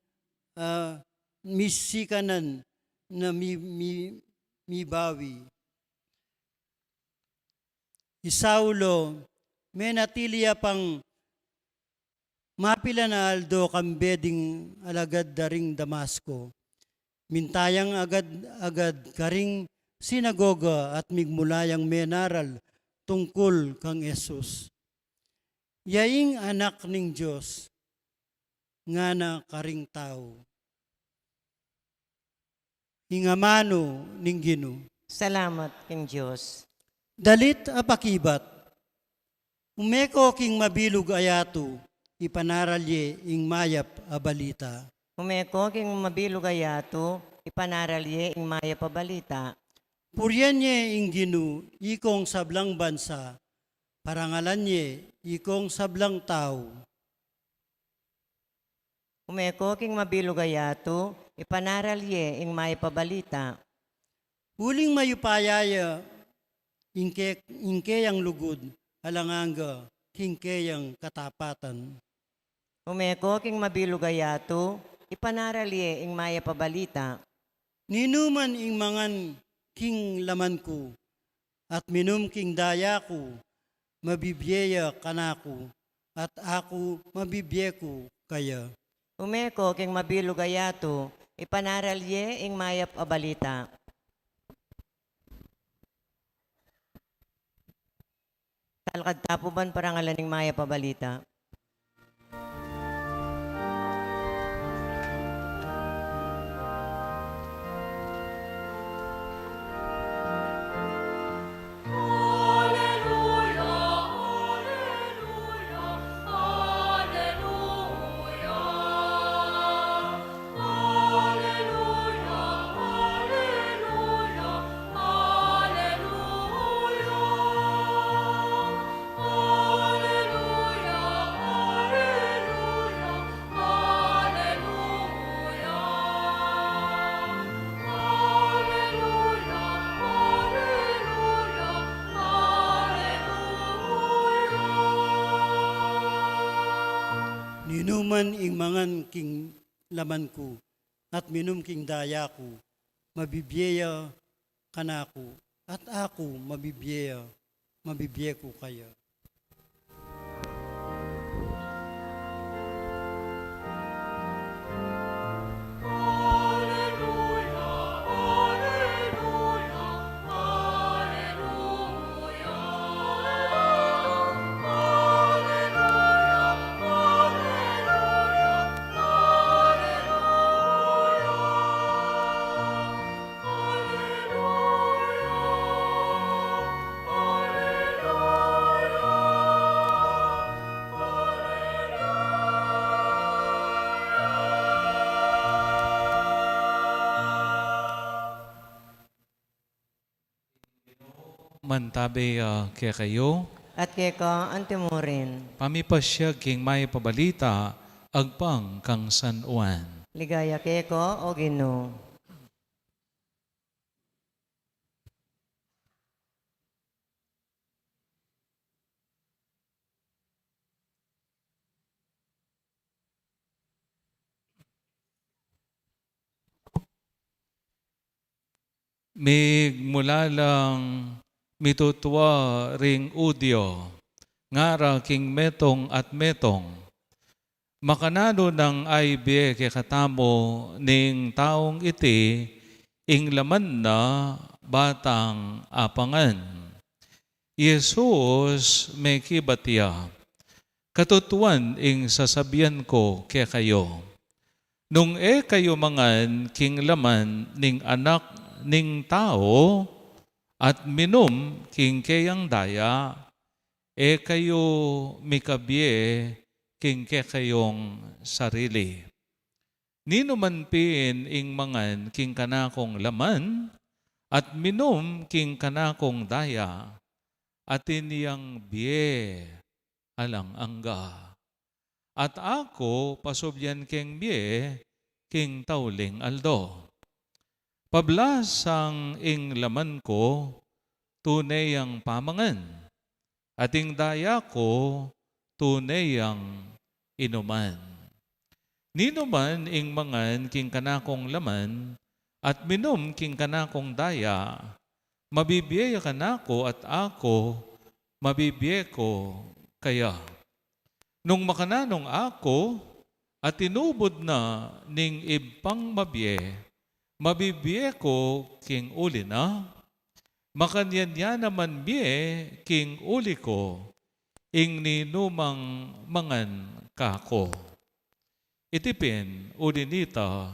misikanan na mibawi. Saulo, menatiliya pang mapila na aldo kambeding alagad daring Damasco. Mintayang agad karing sinagoga at migmulayang menaral tungkol kang Jesus. Yaing anak ning Diyos, nga na karing tao. Hingamano ning Gino. Salamat king Diyos. Dalit apakibat, umeko king mabilog ayato, ipanaralye ing mayap a balita. Umeko king mabilog ayato, ipanaralye ing maya pabalita. Puryan niya ing Gino, ikong sablang bansa, parangalan niya, ikong sablang tao. Umeko king mabilog ayato, ipanaralye ing maya pabalita. Huling mayupayaya, ingkeyang lugod, alanganga, hingkeyang katapatan. Umeko king mabilog ayato, ipanaralye ing maya pabalita. Ninuman ing mangan king laman ko, at minum king daya ko, mabibyeya kanako, at ako mabibye ko kaya. Umeko king mabilog ayato, ipanaralye ing maya pabalita. Talkad tapo ban parangalan ing maya pabalita. Ninuman ing mangan king laman ko, at minum king daya ko, mabibiyeya kanako, at ako mabibiye ko kaya. Mantabi kaya kayo, At keka antimurin. pamipasya king may pabalita, agpang kang San Juan. Ligaya keko o Ginoo. Mig mula lang mitutuwa ring udyo, ngara king metong at metong, makanano ng IBE kay katamo ning taong iti, ing laman na batang apangan. Jesus may kibatya, katutuan ing sasabihan ko kay kayo, nung kayo mangan king laman ning anak ning tao, at minum king kayang daya, kayo mikabye king kayong sarili. Nino man pin ing mangan king kanakong laman, at minum king kanakong daya, at iniyang biye alang angga. At ako pasobyan king biye king tauling aldo. Pablas ang ing laman ko, tunay ang pamangan. At ing daya ko, tunay ang inuman. Nino man ing mangan king kanakong laman, at minum king kanakong daya, mabibiyaya kanako at ako, mabibiye ko kaya. Nung makananong ako, at tinubod na ning ibang mabiye, mabibiye ko king uli na, makanyanya naman biye king uli ko, ing ninumang mangan kako. Itipin, uli nita,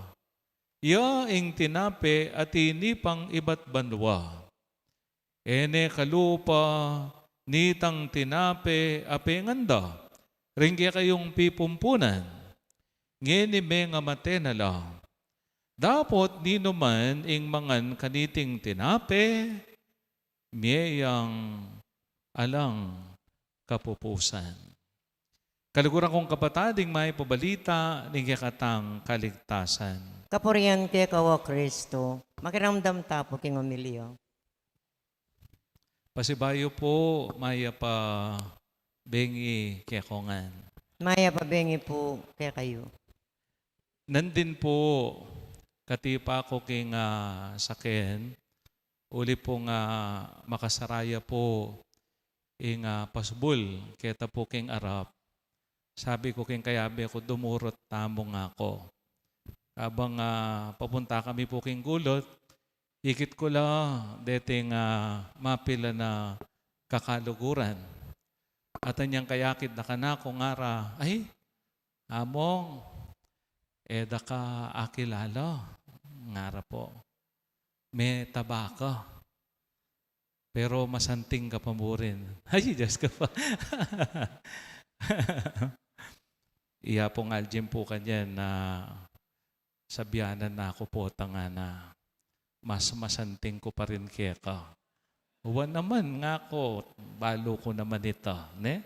ya ing tinape at inipang iba't banwa. Ene kalupa, nitang tinape apenganda, ringge kayong pipumpunan, ngeni me nga matenala. Dapat di naman ing mangan kaniting tinape, miyayang alang kapupusan. Kaliguran kong kapatading may pabalita ng katang kaligtasan. Kapurian keka o Kristo. Makiramdam tapo king umilyo. Pasibayo po, maya pa bengi kekongan. Maya pabengi po kaya kayo. Nandin po, katipa ko king saken, uli po nga makasaraya po ing pasbul, keta po king arap. Sabi ko king kayabi ko, dumurot tamo nga ako. Habang papunta kami po king gulot, ikit ko lang, dating mapila na kakaluguran. At anyang kayakit na kanako ngara, ay, among, eda ka akilalo, ngara po. May tabako. Pero masanting ka pa mo rin. Ay, Diyos ka pa. Iya pong aljim po kanyan na sabyanan na ako po tanga na mas masanting ko pa rin kaya ka. Uwan naman nga ko, balo ko naman ito. Ne?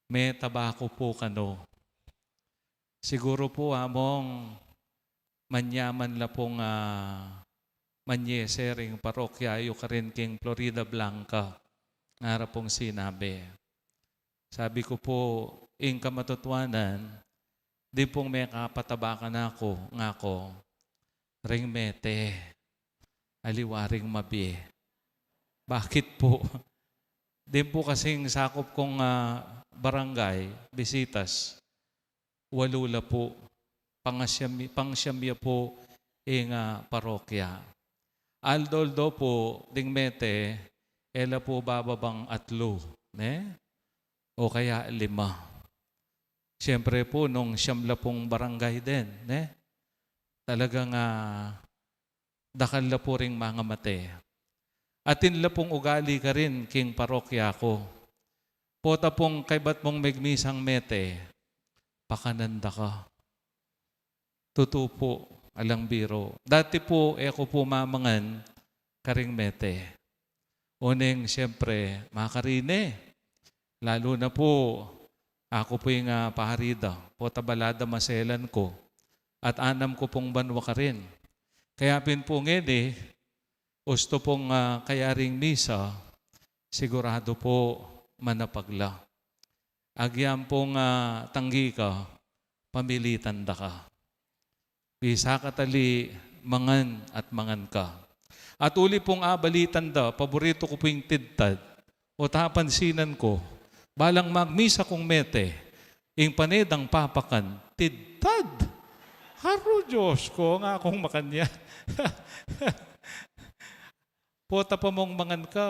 May tabako po kano. Siguro po among manyaman la pong manyesering parokya ayo ka rin king Florida Blanca. Ngara pong sinabi. Sabi ko po, ing kamatutuanan, Di pong may kapatabakan ako, nga ko, ring mete, aliwaring mabi. Bakit po? Di po kasing sakop kong barangay, bisitas, walula po, pangsyamya po ing parokya. Aldoldo po, ding mete, ela po bababang atlo, ne? O kaya 5. Siyempre po, nung siyamla pong barangay din, ne? Talagang dakal na po ring mga mate. Atin la pong ugali ka rin, king parokya ko. Pota pong kaybat mong megmisang mete, pakananda ka. Totoo po, alang biro. Dati po, ako po mamangan, karing mete. Uneng, siyempre, makarine. Lalo na po, ako po yung paharida. Pota balada maselan ko. At 6 ko pong banwa ka rin. Kaya po ngede, gusto pong kayaring misa, sigurado po manapagla. Agyam pong tanggi ka, pamilitan da ka. Bisa katali, mangan at mangan ka. At uli pong abalitan da, paborito ko po yung tidtad. O tapansinan ko, balang magmisa kong mete, yung panedang papakan, tidtad. Haro Diyos ko, nga akong makanya. Pota pa mong mangan ka,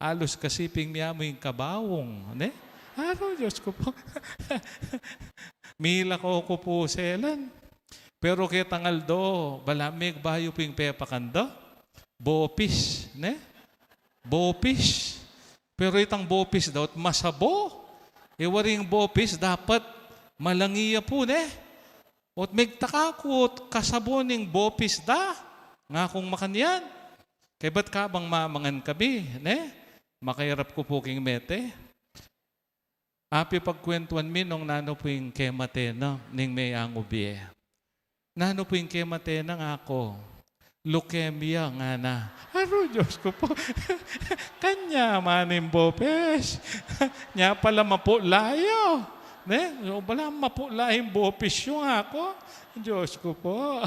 alos kasiping niya mo yung kabawong. Ne? Haro Diyos ko po. Mila ko po selan. Pero kay Tangaldo, balamig bayo po yung pepakanda. Bopis, ne? Bopis. Pero itang bopis daw, masabo. Iwaring bopis, dapat malangiya po, ne? At megtaka ko, kasaboning bopis da. Nga kung makanyan. Kaya ba't ka bang mamangan kami, ne? Makairap ko po king mete. Api pagkwentuan mi nung nano po yung kematena, ning may angubi. Nano po yung kematena nga ako. Leukemia nga na. Aro, Diyos ko po. Kanya maning bopes. Nya pala mapo layo. Ne? Wala mapo lahing bopes yung ako. Diyos ko po.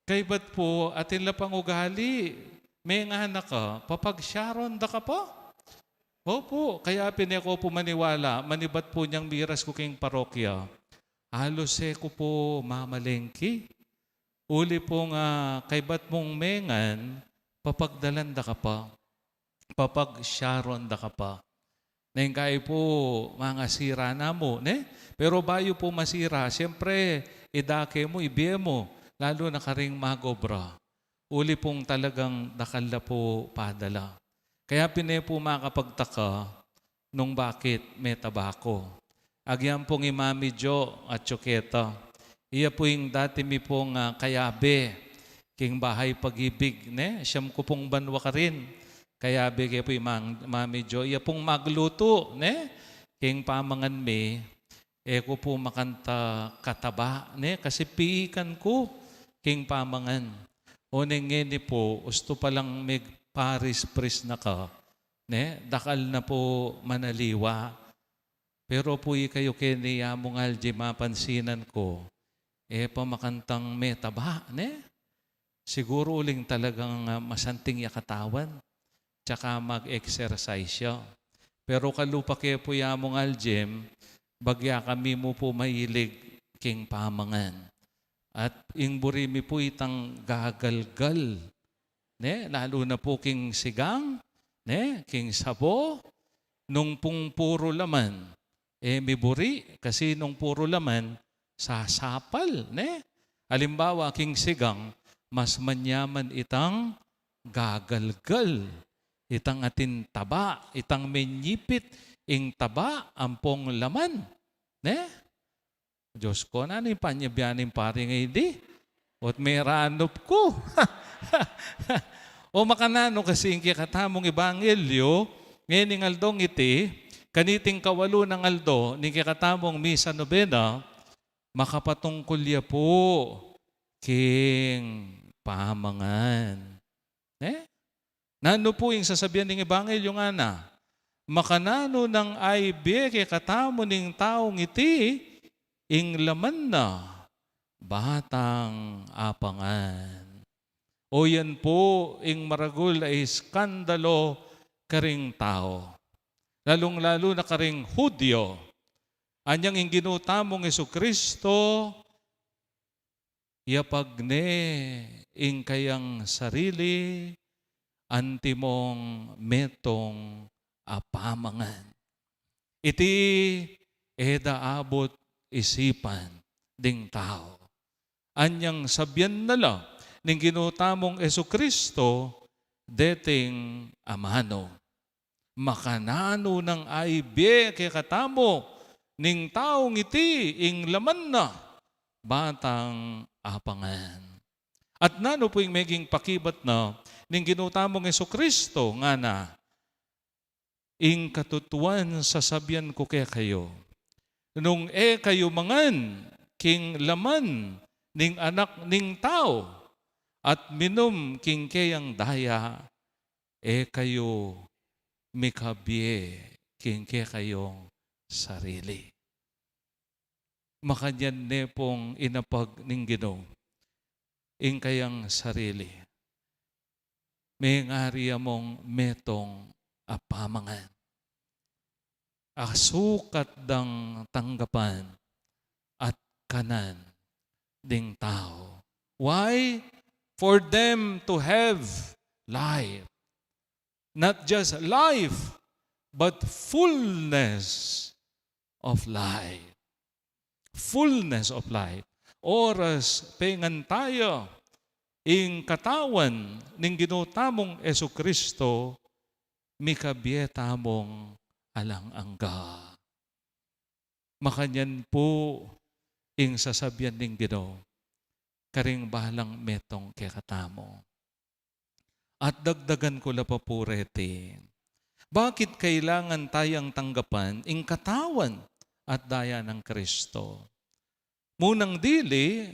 Kay ba't po, atin la pang ugali. May nga anak ka, papagsyaron da ka po. Opo, kaya pineko po maniwala, manibat po niyang miras ko king parokya. Halos ko po mamalengki. Uli pong kay ba't mong mengan, papagdalan da ka pa. Papagsyaron da ka pa. Nengkay po mga sira na mo, ne? Pero bayo po masira, siyempre, idake mo, ibiye mo, lalo na karing magobra. Uli pong talagang dakal na po padala. Kaya pinay po makapagtaka nung bakit may tabako. Agyan pong Imami Jo at Choketa. Iya po yung dati mi pong kayabe, king bahay pag-ibig, ne? Siyam ko pong banwa ka rin. Kayabe kaya po yung Mami Jo. Iya pong magluto, ne? King pamangan mi, ko po makanta kataba, ne? Kasi piikan ko, king pamangan. O nengeni po, gusto palang may paris-pris na ka, ne? Dakal na po manaliwa. Pero po kayo kini among alji mapansinan ko, pamakantang may taba, ne? Siguro uling talagang masanting yakatawan, tsaka mag-exercise siya. Pero kalupa kayo po yamong aljem, bagya kami mo po mahilig king pamangan. At ing burimi po itang gagalgal. Ne? Lalo na po king sigang, ne? King sabo, nung pong puro laman, may buri, kasi nung puro laman, sasapal, ne? Halimbawa, king sigang, mas manyaman itang gagalgal. Itang atin taba, itang menyipit, ing taba, ampong laman. Ne? Diyos ko, ano yung panyabianin pari ngayon di? At may ranop ko. O makanano kasi yung kikatamong ebanghelyo, ngayon ng aldong iti, kaniting kawalo ng aldo, ng kikatamong misa nobena, makapatungkol ya po, king pamangan. Eh? Nano po yung sasabihan ng ebanghelyo nga na, makanano ng aibe kay katamo ning taong iti, ing laman na batang apangan. O yan po, ing maragul ay skandalo karing tao. Lalong-lalo na karing Hudyo. Anyang ing ginutamong Jesucristo, yapagne ing kayang sarili, antimong metong apamangan. Iti eda abot isipan ding tao. Anyang sabyan nala ning ginutamong Jesucristo, deting amano. Makanano ng aibe kay katamo, ning taong iti, ing laman na, batang apangan. At nano po yung meging pakibat na, ning ginutamong Jesucristo, nga na, ing katutuan sasabihan ko kaya kayo, nung kayo mangan, king laman, ning anak ning tao, at minum king kayang daya, kayo mikabye king kayong sarili. Makanyan ne pong inapag ning Ginoo, ing kayang sarili. May ngariya mong metong apamangan. Asukat dang tanggapan at kanan ding tao. Why? For them to have life. Not just life, but fullness of life. Fullness of life. Oras pengan tayo ing katawan ning ginutamong Jesucristo, mikabiyeta mong alang angga. Makanyan po ing sasabyan ning Ginoo, karing balang metong kay katamo. At dagdagan ko la pa po rete. Bakit kailangan tayang tanggapan ing katawan at daya ng Kristo? Munang dili,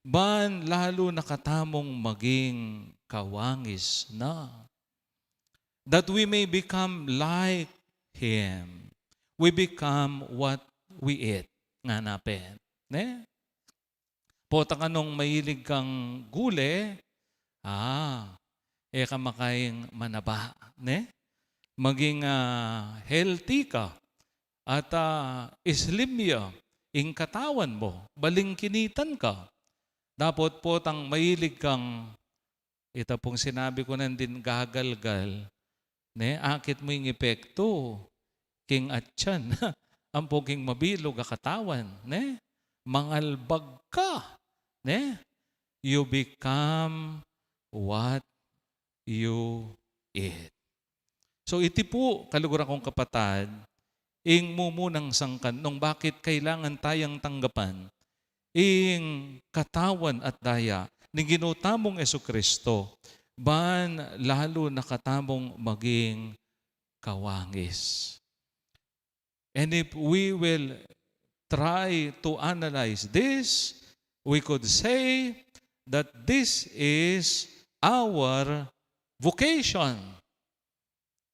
ban lalo nakatamong maging kawangis na. That we may become like Him. We become what we eat. Nga napin. Ne? Pota ka nung mahilig kang gule, kamakaing manaba. Ne? Maging healthy ka at islimya ing katawan mo, balingkinitan ka. Dapat po tang mahilig kang, ito pong sinabi ko nandin, gagalgal, ne? Akit mo yung epekto, king atyan, ang poging mabilog a katawan, ne? Mangalbag ka, ne? You become what you eat. So iti po, kaluguran kong kapatad, ing mumunang sangkan nung bakit kailangan tayang tanggapan ing katawan at daya ni ginutamong Jesucristo, ban lalo nakatamong maging kawangis. And if we will try to analyze this, we could say that this is our vocation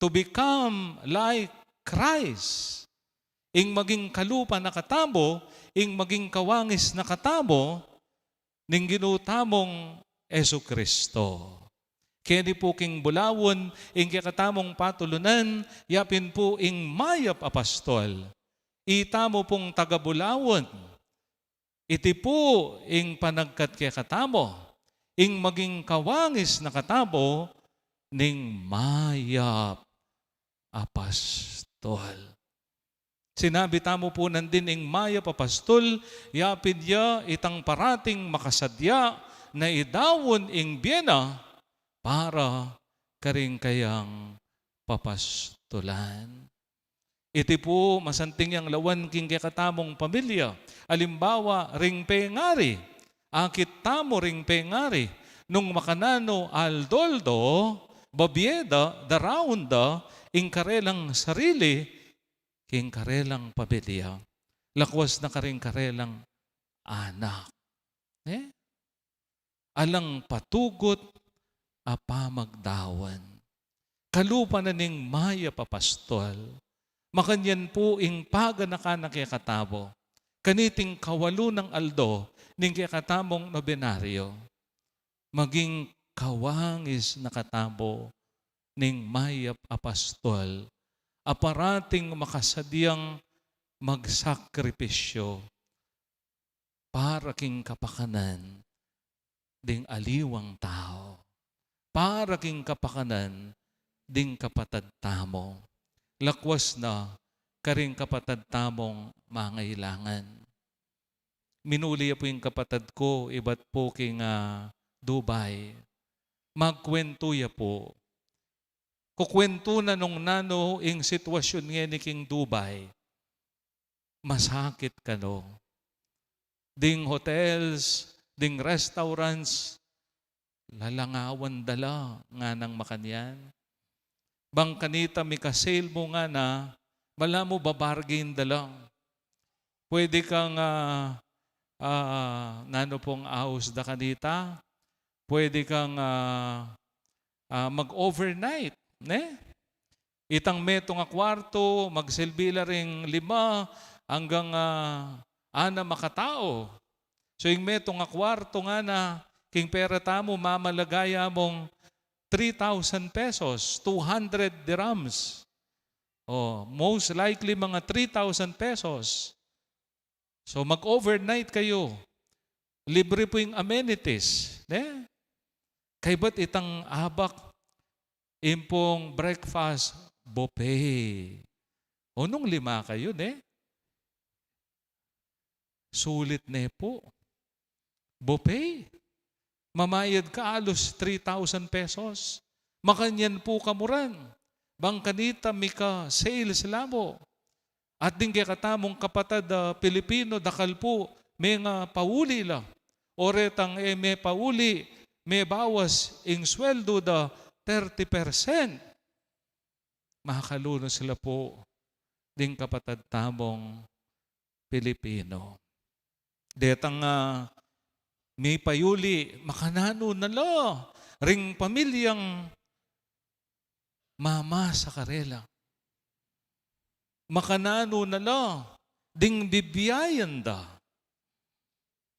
to become like Christ. Ing maging kalupa na katamo, ing maging kawangis na katamo, ning ginutamong Jesucristo. Kaya di po king bulawon, ing kakatamong patulunan, yapin po ing mayap apostol. Itamo pong tagabulawon. Iti po ing panagkat kaya katamo, ing maging kawangis na katamo, ning mayap apostol. Sinabi tamo po nandin ing mayap apostol, yapid ya itang parating makasadya na idawon ing biyena para karing kayang papastolan. Iti po masanting yang lawan king kakatamong pamilya. Alimbawa, ring pengari. Akit tamo ring pengari. Nung makanano aldoldo, babieda, daraunda, ing karelang sarili, king karelang pamilya. Lakwas na karing karelang anak. Alang patugot, apamagdawan. kalupa na ning maya papastol. Makanyan po ing paganaka na kaya katabo. Kaniting kawalo ng aldo, ning kaya katamong nobenaryo. Maging kawangis na katabo, ning maya apastol. Aparating makasadyang magsakripisyo para king kapakanan ding aliwang tao. Para king kapakanan ding kapatad tamo. Lakwas na karing kapatad tamong mangailangan. Minuli po yung kapatad ko, iba't po king Dubai. Magkwento ya po. Kukwento na nung nano ing sitwasyon nga ni king Dubai. Masakit ka no. Ding hotels, ding restaurants, lalangawan dala nga ng makanyan. Bang kanita may kasale mo nga na, wala mo babargain dalang. Pwede kang nano pong ahos da kanita, pwede kang mag-overnight. Ne? Itang metong kwarto, magsilbila ring 5 hanggang 6 makatao. So yung metong kwarto nga na, king pera tamo, mamalagaya mong 3,000 pesos, 200 dirhams. Oh, most likely mga 3,000 pesos. So mag-overnight kayo. Libre po yung amenities. Ne? Kay ba't itang abak impong breakfast buffet? O nung 5 kayo, ne? Sulit ne po. Buffet. Mamayad ka alos 3,000 pesos. Makanyan po kamuran. Bang kanita mika sales lamo. At din kaya katamong kapatad Pilipino, dakal po, may nga pauli la. Oretang may pauli, may bawas ing sweldo da 30%. Makakaluno sila po ding kapatad tamong Pilipino. Detang may payuli, makanano na lo, ring pamilyang mama sa karela. Makanano na lo, ding bibiyayan da.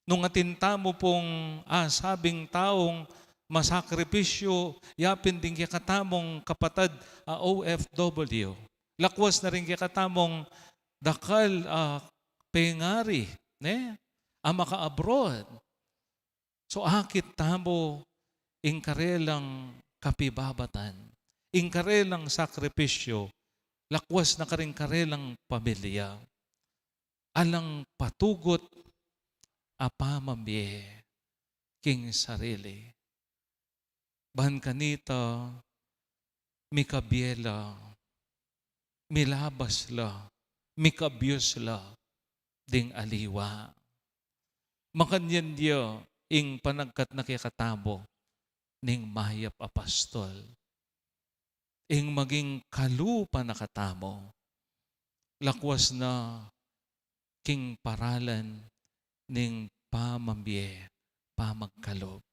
Nung atinta mo pong sabing taong masakripisyo, yapin din kaya katamong kapatad OFW. Lakwas na rin kaya katamong dakal pengari, ne? Maka-abroad. So akit tamo ing karelang kapibabatan, ing karelang sakripisyo, lakwas na karing karelang pamilya, alang patugot apamamye king sarili. Bahan kanita, mikabiela, milabas la, mikabyos la, ding aliwa. Makanyan diya, ing panagkat nakikatabo ning mayap apastol. Ing maging kalupa nakatamo. Lakwas na king paralan ning pamambye, pamagkalob.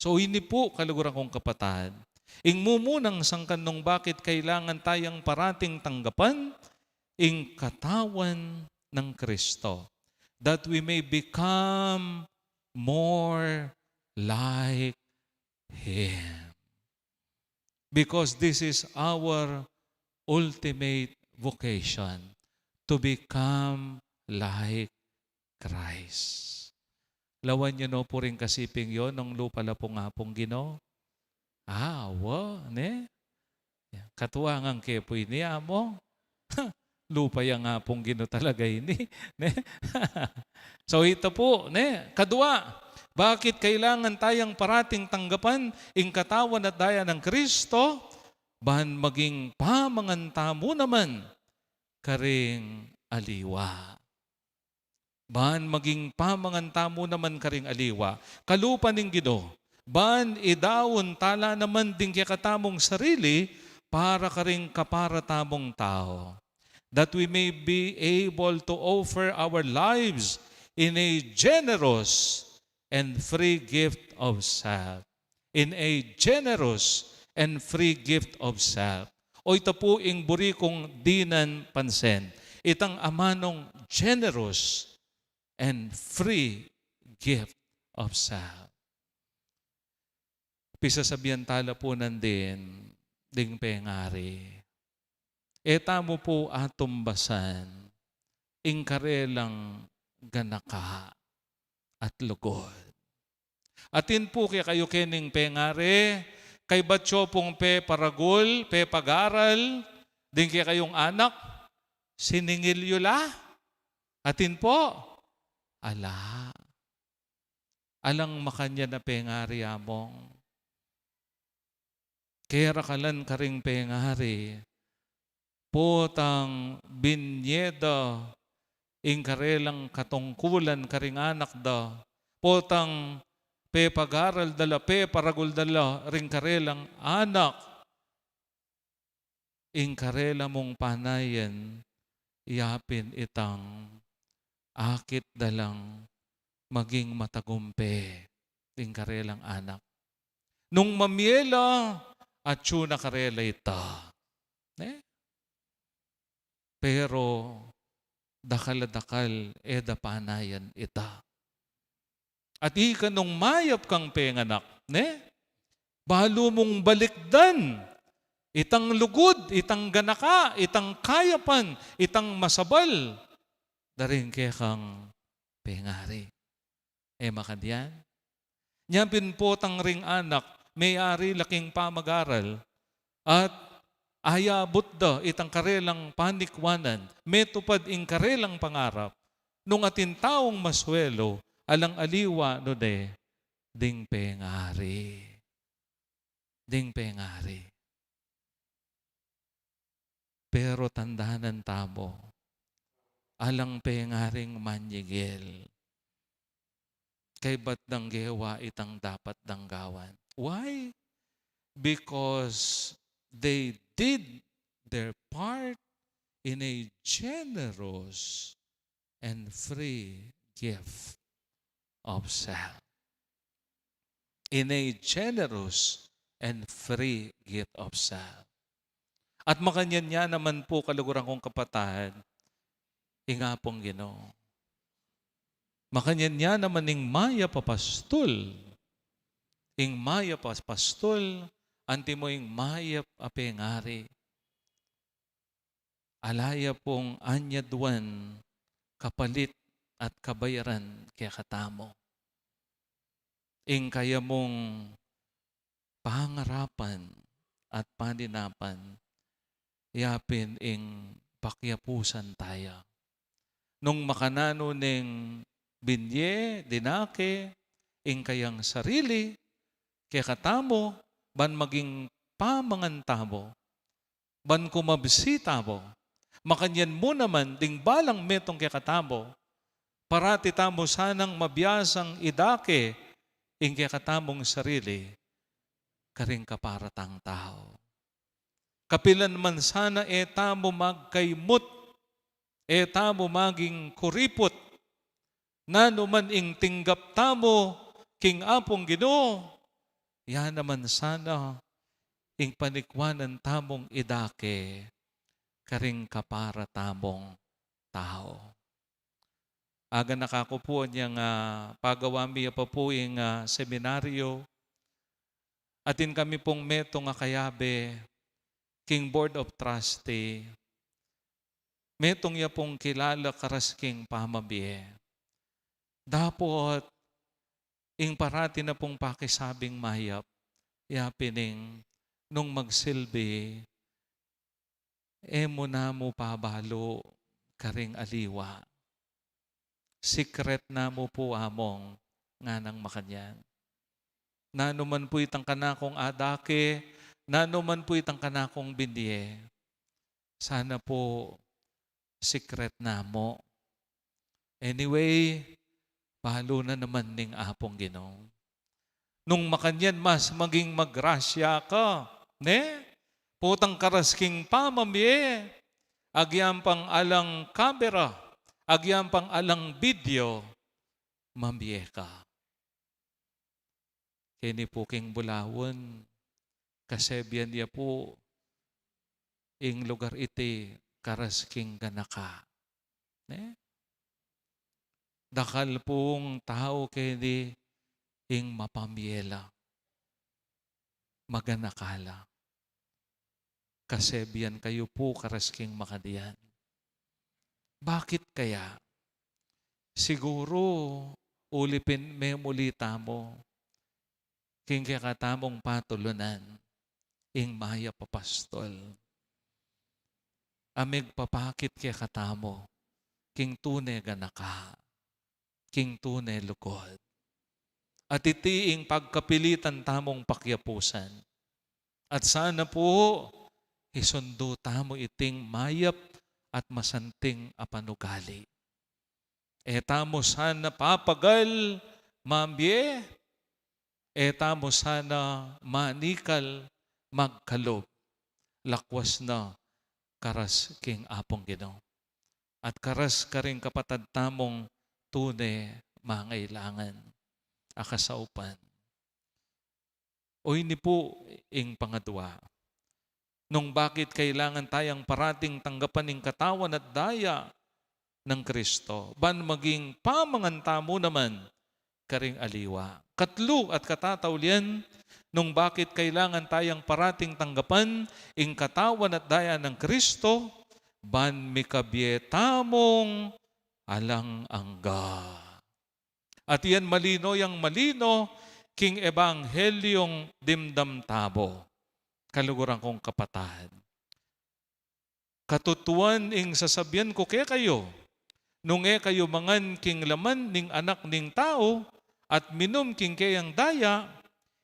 So ini po kaluguran kong kapatad. Ing mumunang sangkan nung bakit kailangan tayang parating tanggapan ing katawan ng Kristo. That we may become more like Him. Because this is our ultimate vocation, to become like Christ. Lawan nyo no po rin kasiping yon nung lupa la po nga pong Ginoo. Ne? Katuwangang kepoy niya mo. Lupa yang nga pong Ginoo talaga ini. Ne? So ito po, ne? Kadua, bakit kailangan tayang parating tanggapan ing katawan at daya ng Kristo? Bahan maging pamanganta mo naman karing aliwa. Bahan maging pamanganta mo naman karing aliwa. Kalupa ning Ginoo. Bahan idawon tala naman din kaya katamong sarili para karing kaparatamong tao. That we may be able to offer our lives in a generous and free gift of self. In a generous and free gift of self. O ito po ing buri kong dinan pansen. Itang amanong generous and free gift of self. Pisasabihan tala po nandin, ding pengari. Eta mo po atumbasan, ingkarelang ganaka at lugod. Atin po kaya kayo kening pengari, kay batyo pong pe paragul, pe pagaral, din kaya kayong anak, siningil yula. Atin po, ala. Alang makanya na pengari among. Kera kalan karing pengari, potang binyeda, ingkarelang katungkulan karing anak da, potang pe pagaral dala, pe paragul dala, ring karelang anak, ingkarela mong panayan, yapin itang akit dalang maging matagumpe, ingkarelang anak. Nung mamiela, at na karela ita. Pero dakal-dakal eda panayan ita. At ika nung mayap kang penganak, balo mong balikdan, itang lugod, itang ganaka, itang kayapan, itang masabal, daring kaya kang pengari. Makadyan? Nyapin po tang ring anak, may-ari laking pamag-aral at ayabot da itang karelang panikwanan, metupad ing karelang pangarap, nung atin taong maswelo, alang aliwa no de, ding pengari. Ding pengari. Pero tandahanan tamo, alang pengaring manyigil, kay ba't danggewa itang dapat danggawan. Why? Because they did their part in a generous and free gift of self. In a generous and free gift of self. At makanyan niya naman po kaluguran kong kapatahan, ingapong Ginoo. Makanyan niya naman ning maya papastol. Ing maya pastol, anti mo ing maya apengari. Alaya pong anyadwan, kapalit at kabayaran kaya katamo. Ing kaya mong pangarapan at paninapan, yapin ing pakyapusan tayo. Nung makanano ning binye, dinake, ing kayang sarili, kaya katamo, ban maging pamangan tamo, ban kumabsi tamo, makanyan mo naman, ding balang metong kaya katamo, parati tamo sanang mabiyasang idake, ing kaya katamong sarili, karing kaparatang tao. Kapilan man sana tamo magkaymut, tamo maging kuripot, nano man ing tinggap tamo, king apong Ginoo, yan naman sana ing panikwanan tamong idake, karing kapara tamong tao. Aga nakakupo niyang pagawami pa po ing seminaryo, atin kami pong meto nga kayabe, king Board of Trustee, metong ya pong kilala karas king pamabiye. Dapot, ing parati na pong pakisabing mayap, yapining nung magsilbi, mo na mo pabalo karing aliwa. Secret na mo po among nga nang makanyan. Nanuman po itang kanakong adake, nanuman po itang kanakong bindiye. Sana po secret na mo. Anyway, palo na naman ning apong Ginoo. Nung makanyan mas maging magrasya ka, putang karasking pamamye, agyam pang alang kamera, agyam pang alang video, mamye ka. Kini puking bulawon, Kasebian niya po, ing lugar iti karas king ganaka. Dakal pong tao kedi ing mapamiela. Maganakala. Kasebian kayo po karas king makadiyan. Bakit kaya? Siguro ulipin memulita mo king kakatamong patulunan ing maya papastol. Amig papakit kaya katamo king tunay ganaka, king tunay lukod. At itiing pagkapilitan tamong pakyapusan. At sana po isundo tamo iting mayap at masanting apanugali. Etamo sana papagal mambye, etamo sana manikal magkalob, lakwas na karas king apong Ginoo. At karas ka rin kapatad tamong tunay mangailangan, akasaupan. O ini po ing pangadwa, nung bakit kailangan tayang parating tanggapan ng katawan at daya ng Kristo, ban maging pamangantamo naman karing aliwa. Katlo at katataulian, nung bakit kailangan tayang parating tanggapan ing katawan at daya ng Kristo, ban mikabyetamong alang angga. At yan malino yang malino king ebanghelyong dimdamtabo. Kaluguran kong kapatad. Katutuan ing sasabihan ko kaya kayo, nung kayo mangan king laman ning anak ning tao, at minum king kayang daya,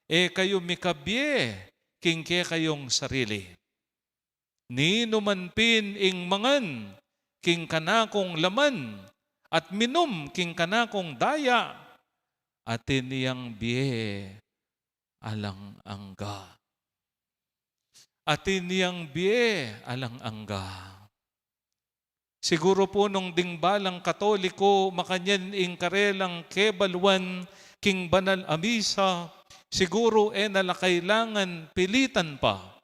kayo mikabye king kaya kayong sarili. Ni numanpin ing mangan king kanakong laman, at minum king kanakong daya, atin niyang biye alang angga. Atin niyang biye alang angga. Siguro po nung dingbalang Katoliko, makanyan ing karelang kebalwan king banal a misa, siguro nalakailangan pilitan pa.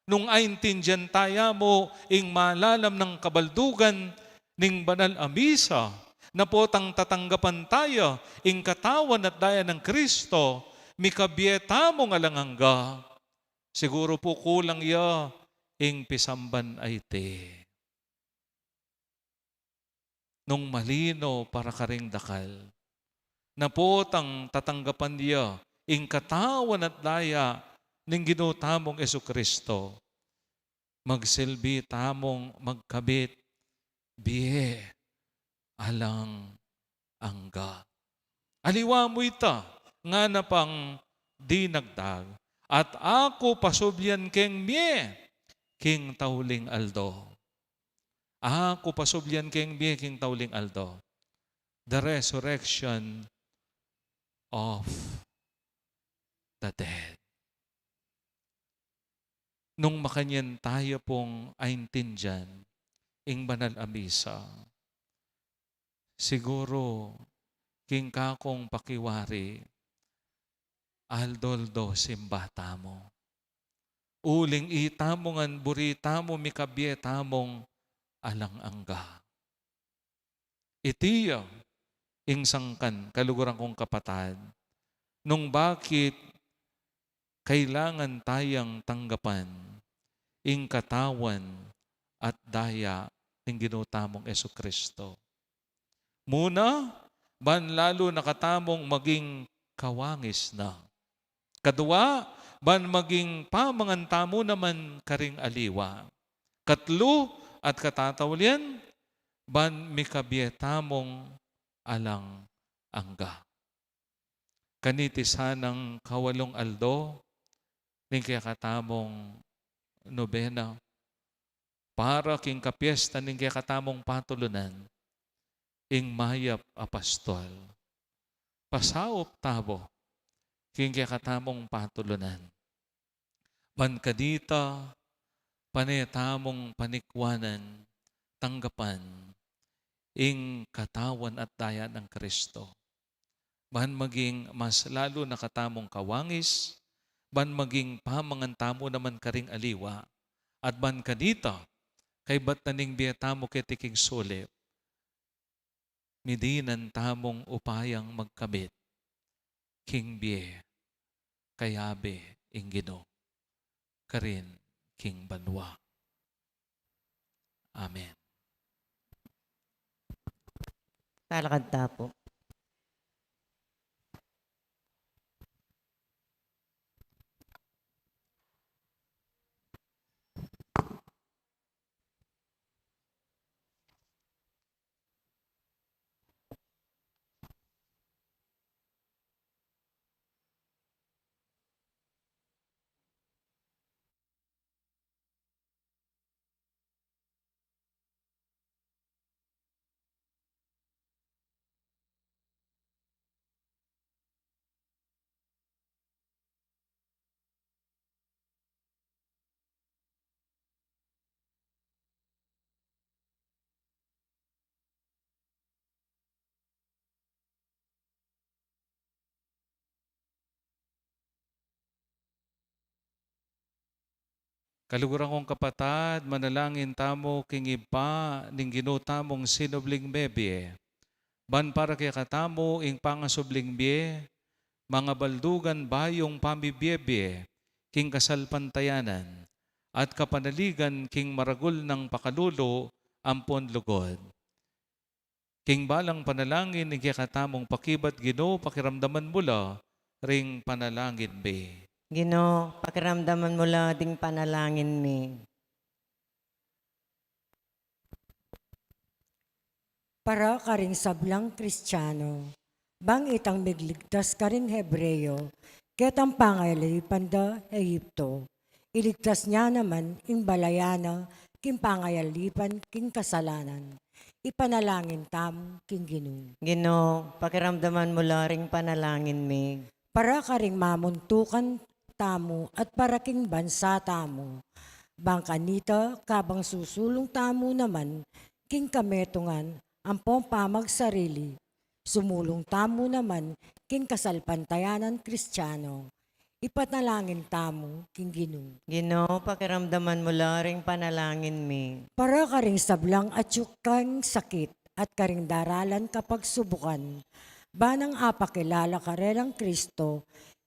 Nung aintindihan tayo mo ing malalam ng kabaldugan ning banal a misa, na potang tatanggapan tayo ing katawan at daya ng Kristo, mikabiyeta mo nga lang angga. Siguro po kulang ya ing pisamban ay te. Nung malino para karing dakal, na potang tatanggapan niya ing katawan at daya ning Ginoo tamong Jesucristo, magsilbi tamong magkabit biye alang angga. Aliwa mo ita, nga na pang dinagdag, at ako pasubyan keng mie, king tauling aldo. Ako pasubyan keng mie, king tauling aldo. The resurrection of the dead. Nung makanyan tayo pong aintindihan, ing banal a misa, siguro, king kakong pakiwari, aldoldo simbata mo. Uling ita mo ngan burita mo mikabiyeta mong alang angga. Itiya, ing sangkan, kaluguran kong kapatad, nung bakit kailangan tayang tanggapan ing katawan at daya ng ginutamong Jesucristo. Muna, ban lalo nakatamong maging kawangis na. Kadua, ban maging pamangantamo naman karing aliwa. Katlo at katataulian, ban mikabyetamong alang angga. Kaniti sanang kawalong aldo, ning kaya katamong nobena, para king kapiesta ning kaya katamong patulunan, ing mayap apastol. Pasaop tabo, king kaya katamong patulunan. Ban kadita, panetamong panikwanan, tanggapan, ing katawan at daya ng Kristo. Ban maging mas lalo na katamong kawangis, ban maging pamangan tamo naman karing aliwa, at ban kanita, kay bat naning biyatamo kitiking sulit, midinan tamong upayang magkabit, king biye, kayabe, inggino, karin, king banwa. Amen. Talakad tapo. Kaluguran kong kapatad, manalangin tamo king ipa ning ginutamong sinubling bebye. Ban para kay katamo ing pangasubling bie, mga baldugan bayong pamibiyebye, king kasalpantayanan, at kapanaligan king maragul ng pakalulo, ampon lugod. King balang panalangin ing katamong pakibat Ginoo pakiramdaman mula, ring panalangin be. Ginoo, pakiramdaman mo lang ding panalangin mi. Para karing sablang Kristiyano, bang itang migligtas karing Hebreyo, ketang pangayalay panda Ehipto. Iligtas niya naman ing balayana, king pangayalipan, king kasalanan. Ipanalangin tam, king Ginoo. Ginoo, pakiramdaman mo lang ring panalangin mi. Para karing mamuntukan tamo at para king bansa tamo. Bang kanita, kabang susulong tamo naman, king kametungan, ampong pamagsarili. Sumulong tamo naman, king kasalpantayanan Kristiyano. Ipanalangin tamo, king Ginoo. Ginoo, pakiramdaman mo lang ring panalangin mi. Para karing sablang at kang sakit at karing daralan kapag subukan. Banang apakilala karelang Kristo,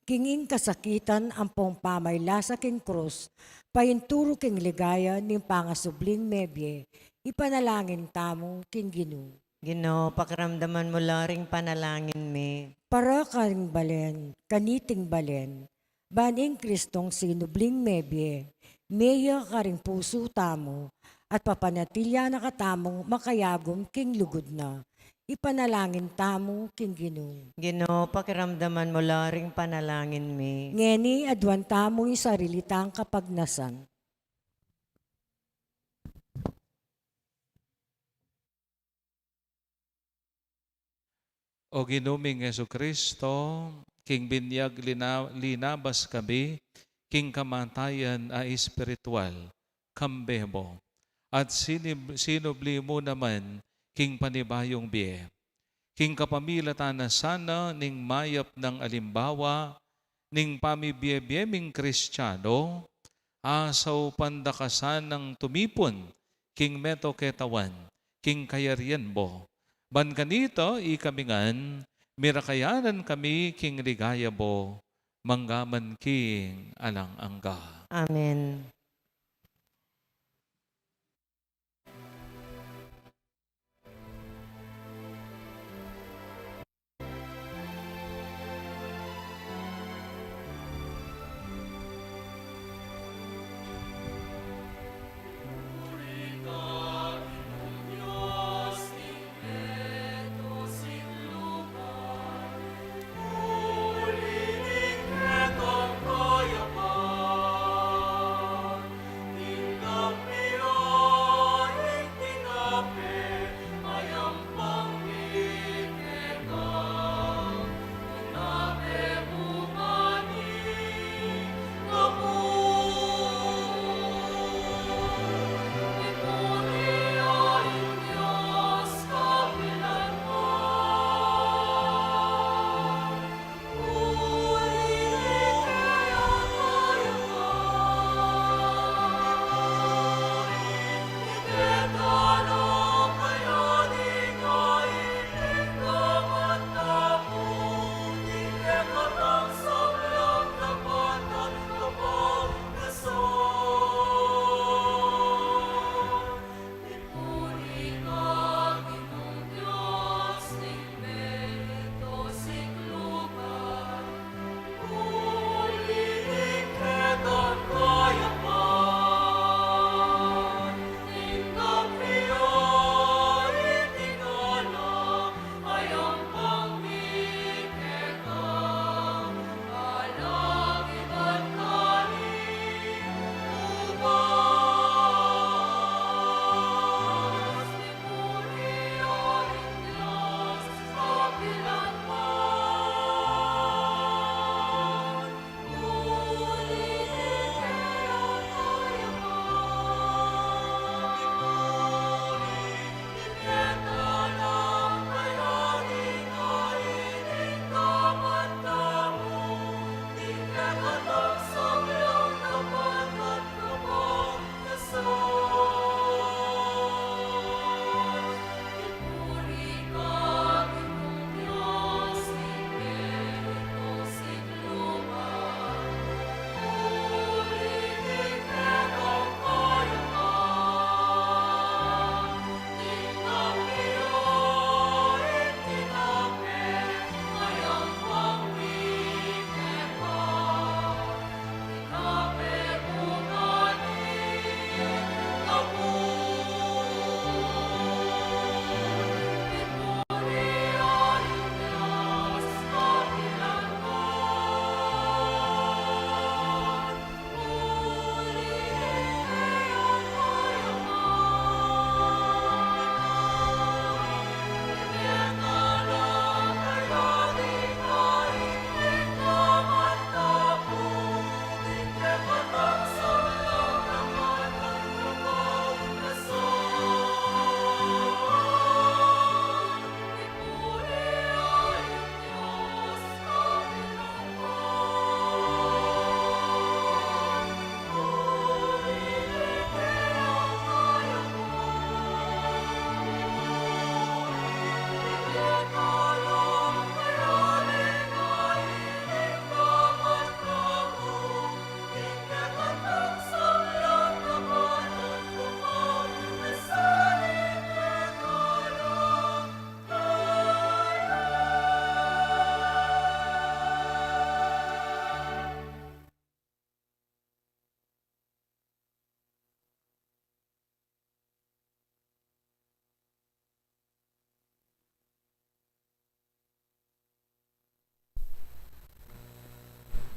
kinging kasakitan ampong pamayla sa king krus, payinturo king ligaya ning pangasubling mebye, ipanalangin tamo king Ginoo. Ginoo, pakiramdaman mo lang ring panalangin mi. Para karing balen, kaniting balen, baning Kristong sinubling mebye, meya karing puso tamo, at papanatilya na katamong makayagom king lugod na. Ipanalangin tamo king Ginoo. Ginoo, pakiramdaman mo lang ring panalangin mi. Ngeni adwan tamo yung sarilitang kapagnasan. O ginuming Yesu Kristo, king binyag linabas kami, king kamatayan a espiritual, kambebo, at sinubli mo naman, king panibayong biye. King kapamilatan na sana ning mayap ng alimbawa, ning pamibiyebiyeming Kristiyano, asaw pandakasan ng tumipon, king meto ketawan, king kayarian mo. Ban kanito, ikamingan, mirakayanan kami, king ligaya bo, manggaman king alang angga. Amen.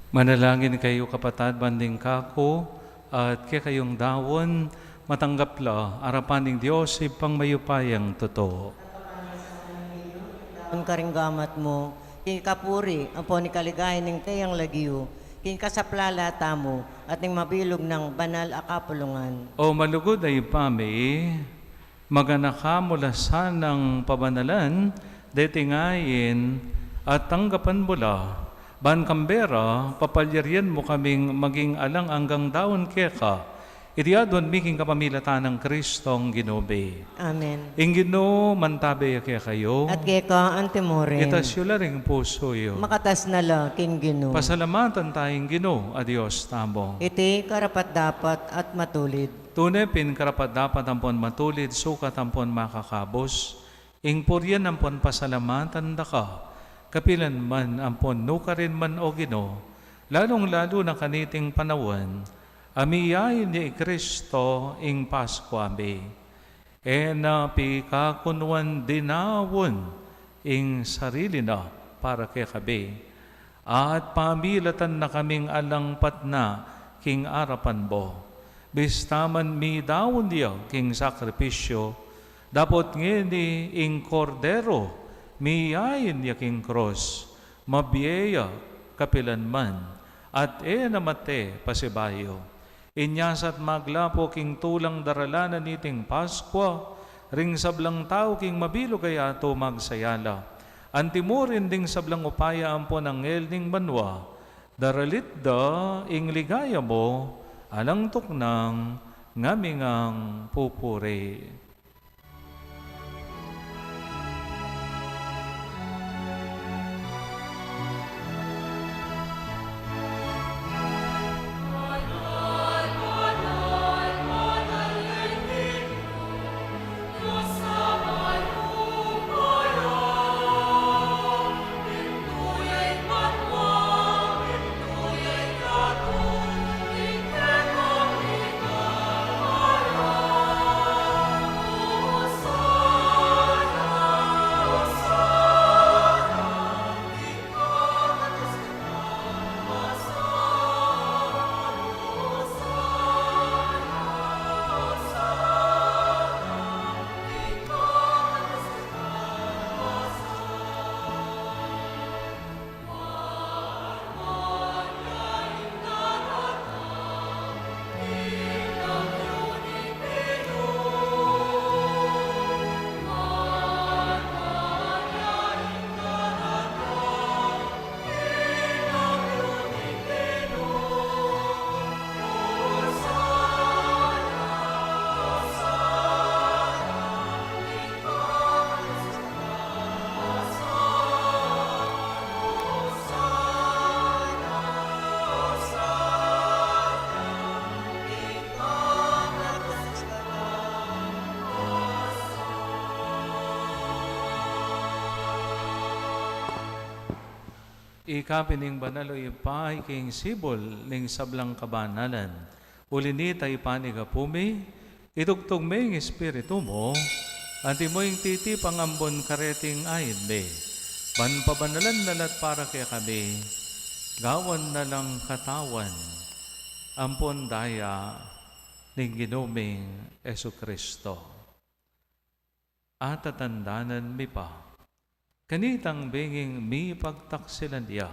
Manalangin kayo kapatad banding kako at kaya kayong dawon matanggap la arapan ng Diyos ipang mayupayang totoo. Ang karinggamat mo, king kapuri, ang po ni kaligay ng tayang lagyo, king kasaplalata mo, at ng mabilog ng banal akapulungan. O malugod ay pami, maganaka mula sanang pabanalan, detingayin at tanggapan mula. Ban kambera, papalyaryan mo kaming maging alang anggang daon keka, itiadon miking kapamilatan ng Kristong Ginobe. Amen. Ingino mantabe kaya kayo, At keka antimorin, itasyo ring puso yo. makatas na la, king Gino. Pasalamatan tayong Gino, adios tamo. Iti karapat dapat at matulid. Tunepin karapat dapat ampon matulid, sukat ampon makakabos, ing puryan ampon pasalamatan daka, kapilan man ampon nukarin man o Gino, lalong-lalo na kaniting panawan, amiyayin ni Kristo ing Pasko ami. Na pikakunwan dinawon ing sarili na para kay kabi. At pamilatan na kaming alangpat na king arapan bo. Bistaman mi dawon diya king sakripisyo, dapot ngini ing kordero, miyayin niya king cross, mabiyeya kapilan man, at namate pasibayo. Inyasat maglapo king tulang daralanan niting Paskwa, ring sablang tao king mabilo kaya to magsayala. Antimurin ding sablang upaya ampo ng ning banwa, daralit da ing ligaya mo, alang tuknang ngamingang pupuri. Ikapining banalo ipay king sibol ning sablang kabanalan. Ulinita ipanigapumi, itugtog may espiritu mo, anti mo yung titi pangambon kareting ayin me. Ban pabanalan nalat para kaya kami, gawan na lang katawan, ampon daya ning ginuming Esu Kristo. At tatandanan mi pa, kanitang benging mi pagtaksilan diya.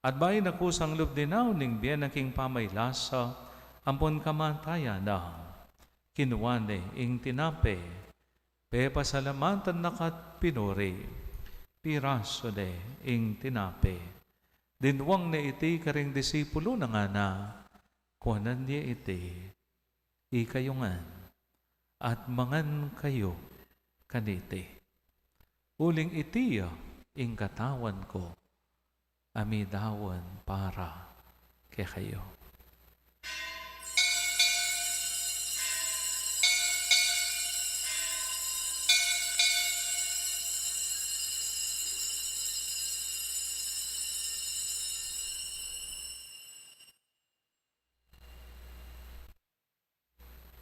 At bayi na kusang lubdinaw ning biyan king pamaylasa, ampon kamataya na. Kinuwane ing tinape, pe pasalamatan nakat pinuri, piraso de ing tinape. Dinwang na iti karing disipulo na nga na, kuanan niya iti, ikayungan, at mangan kayo kaniti. Uling itiya, ing katawan ko, amidawan para kay kayo.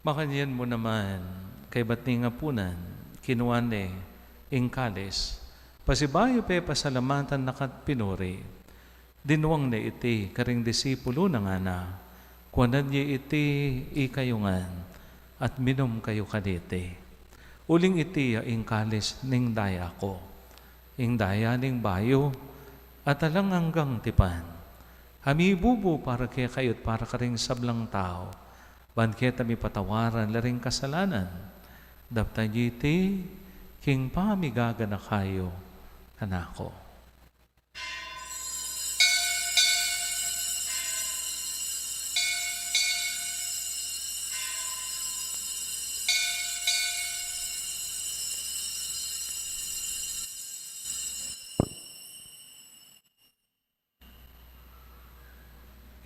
Makanyan mo naman, kay ba't nga punan, kinuwane, ing kalis, pasibayo pe pasalamatan nakat pinuri, Dinuang na iti, karing disipulo na nga na, kuwanan niya iti ikayungan, at minom kayo kaditi. Uling iti ing kalis ning daya ko, ing daya ning bayo, at alang hanggang tipan. Hamibubo para kaya kayo't para karing sablang tao, banket mi patawaran laring kasalanan, dapta jiti, king pamigaga na kayo, kanako.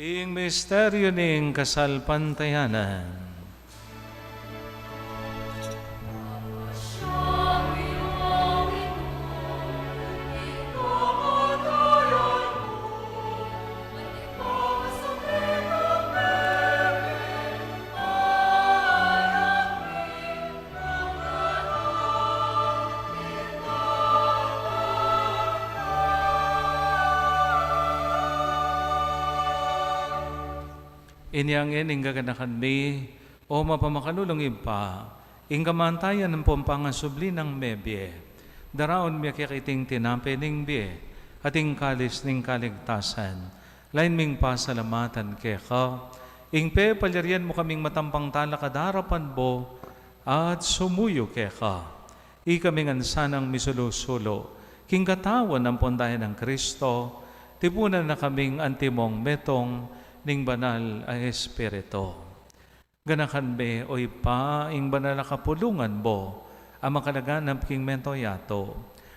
Ing misteryo ning kasalpantayanan. Inyangin gaganakan mi, o mapamakanulong impa, ingkamantayan ng pompangasubli ng mebye, daraon mi kikiting tinampe ning bie, ating kalis ning kaligtasan, lain ming pasalamatan keka, ingpe palyarian mo kaming matampang tala kadarapan bo, at sumuyo keka, ikaming ansanang misulusulo, king katawan ng pondayan ng Kristo, tipunan na kaming antimong metong, ning banal ay Espiritu. Ganakan be oy pa ing banal na kapulungan bo, ang makalaganap king mento yato.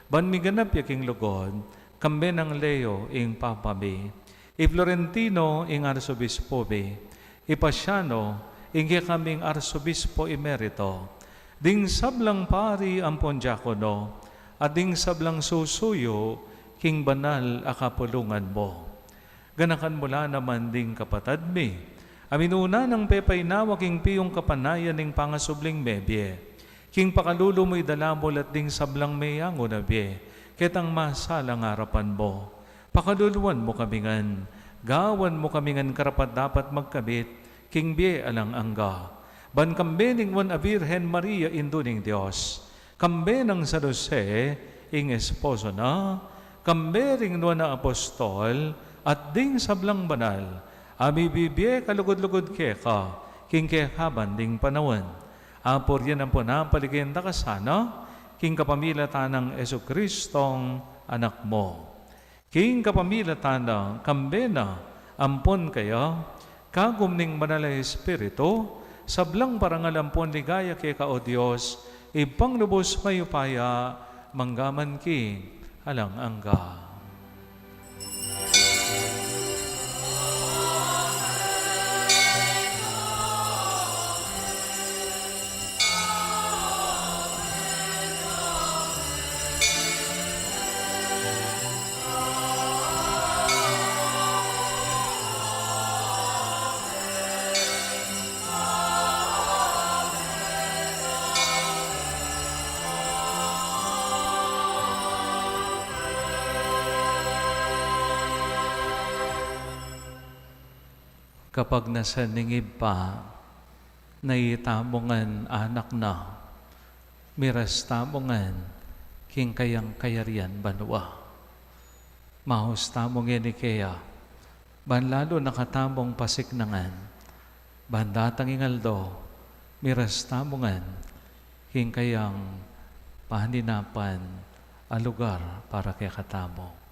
Ban mi ganap yaking lugod, kambe ng Leo ing papabi, i Florentino ing arsobispo be, i Pasiano ing kaming arsobispo emerito, ding sablang pari ang pondiakono, at ding sablang susuyo king banal a kapulungan mo. Ganakan mula naman ding kapatad mi. Aminuna ng pepay nawa king piyong kapanayan ning pangasubling mebye. King pakalulo mo'y dalamol at ding sablang mayango na bye. Ketang masalang harapan mo. Pakaluluan mo kamingan. Gawan mo kamingan karapat dapat magkabit. King bye alang angga. Ban kambe ning wan a Virhen Maria induning Diyos. Kambe ng San Jose ing esposo na. Kambe ring nuwan na apostol. At ding sablang banal, ami bibye kalugod-lugod keka, king kekaban ding panawan. Apor yan ang punampaligenda kasana, king kapamilatan ng Esokristong anak mo. King kapamilatan ng kambena, ampon kaya, kagum ning banal na Espiritu, sablang parangal ampon ligaya keka o Diyos, ipanglubos mayupaya, manggaman ki, alang angga. Kapag nasa ningib pa, naitamongan anak na, miras tamongan, king kayang kayarian banwa. Mahus tamong yan kaya, banlalo nakatamong pasignangan, bandatang ingaldo, miras tamongan, king kayang pahaninapan, a lugar para kaya katamo.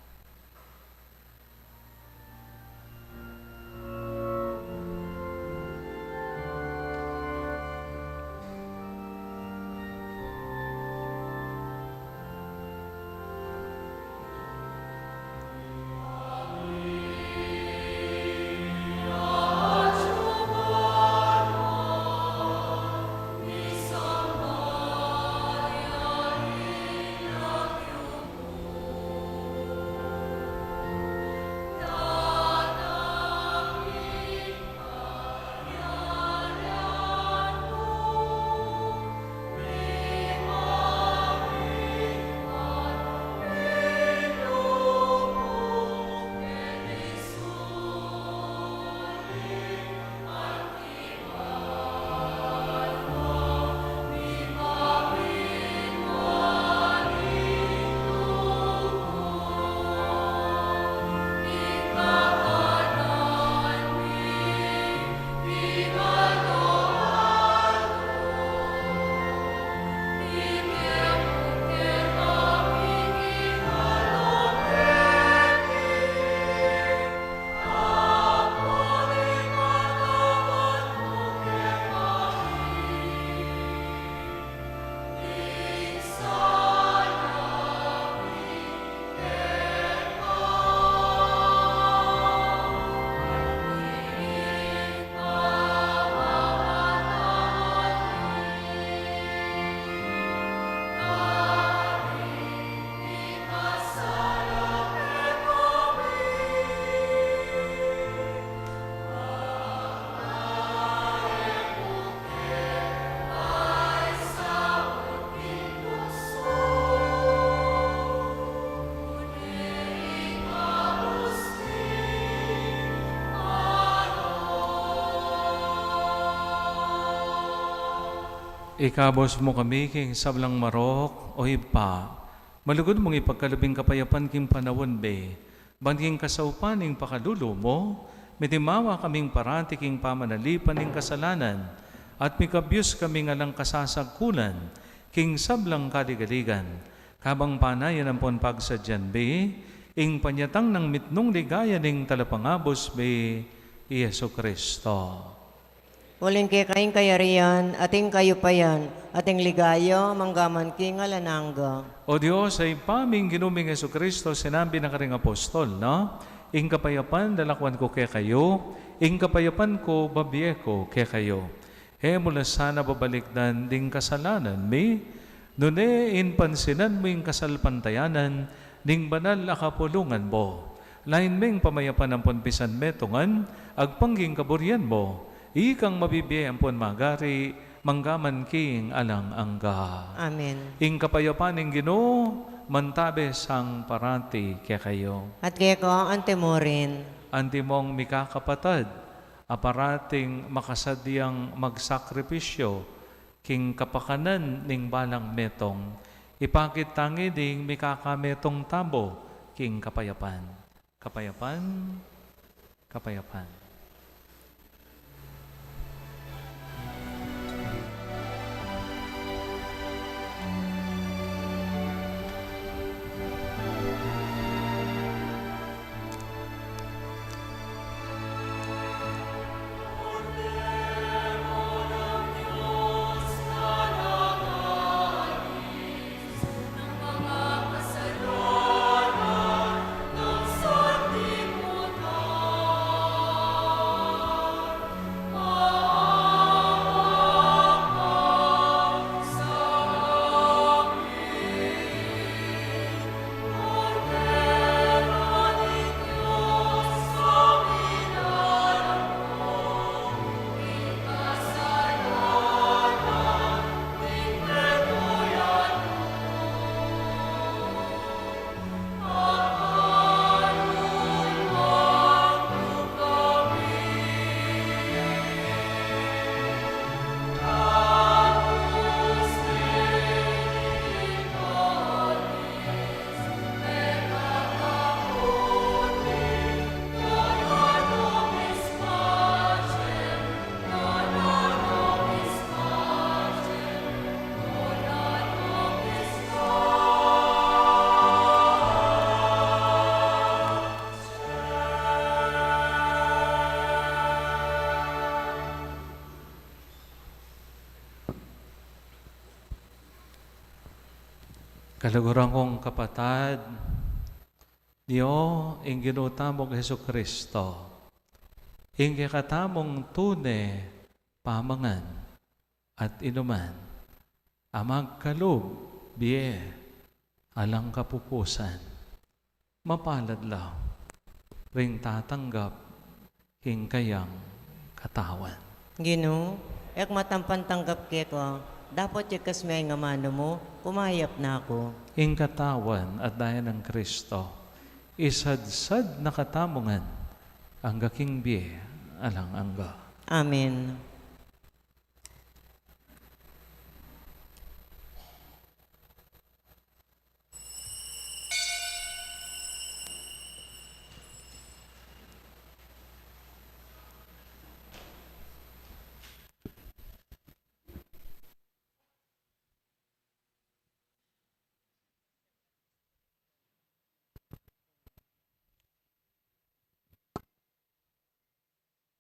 Ikabos mo kami king sablang marok o ipa. Malugod mong ipagkalabing kapayapan king panawon be. Banting kasaupan ning pakalulo mo. Mitimawa kaming parati king pamanalipan ning kasalanan. At mikabyos kami ngalang kasasagkulan. King sablang kaligaligan. Kabang panayan ang pagsadyan be. Ing panyatang ng mitnong ligaya ning talapangabos be. Yesu Kristo. Uling kay kaing kayarian, ating kayo pa yan, ating ligayo, manggaman king alanangga. O Diyos, ay paming ginuming Yesu Kristo, sinabi ng karing apostol, no? Ing kapayapan, dalakwan ko kay kayo, ing kapayapan ko, babiye ko kay kayo. Mula sana babalikdan ding kasalanan, mi, nune in pansinan mo ing kasalpantayanan, ding banal akapulungan mo. Lain ming pamayapan ang ponpisan metungan, agpangging kaburyan mo, ikang mabibiyay ang pon magari, manggaman king alang angga. Amen. Ing kapayapan ng Ginoo, mantabes ang parati kaya kayo. At kaya ko ang antemorin, Anti mong mikakapatad, aparating makasadyang magsakripisyo, king kapakanan ning balang metong, ipakit tangi ding mikakametong tabo, king kapayapan. Kapayapan, kapayapan. Kalaguran kong kapatad, niyo ing ginutamog Heso Kristo, ing katamong tune, pamangan, at inuman, amag kalub, biye, alang kapupusan, mapalad lang, ring tatanggap, ing kayang katawan. Gino, ek matampan tanggap kaya ko, dapat yakas may nga mano mo, kumayap na ako. Ing katawan at daya ng Kristo, isadsad na katamungan, ang gaking biye, alang angga. Amen.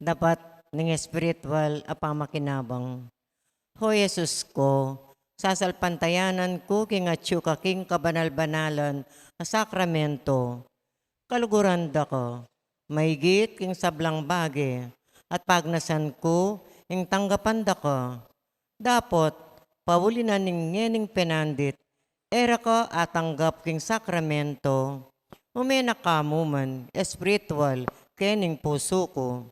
Dapat ning spiritual apamakinabang. Ho Jesus ko, sasalpantayanan ko king atyo ka king kabanal-banalan a sakramento. Kaluguran da ko, maigit king sablang bage, at pagnasan ko, ing tanggapan da ko. Dapat, paulinan ning ngening penandit, era ko atanggap king sakramento. Umena ka mo man, spiritual, kening puso ko.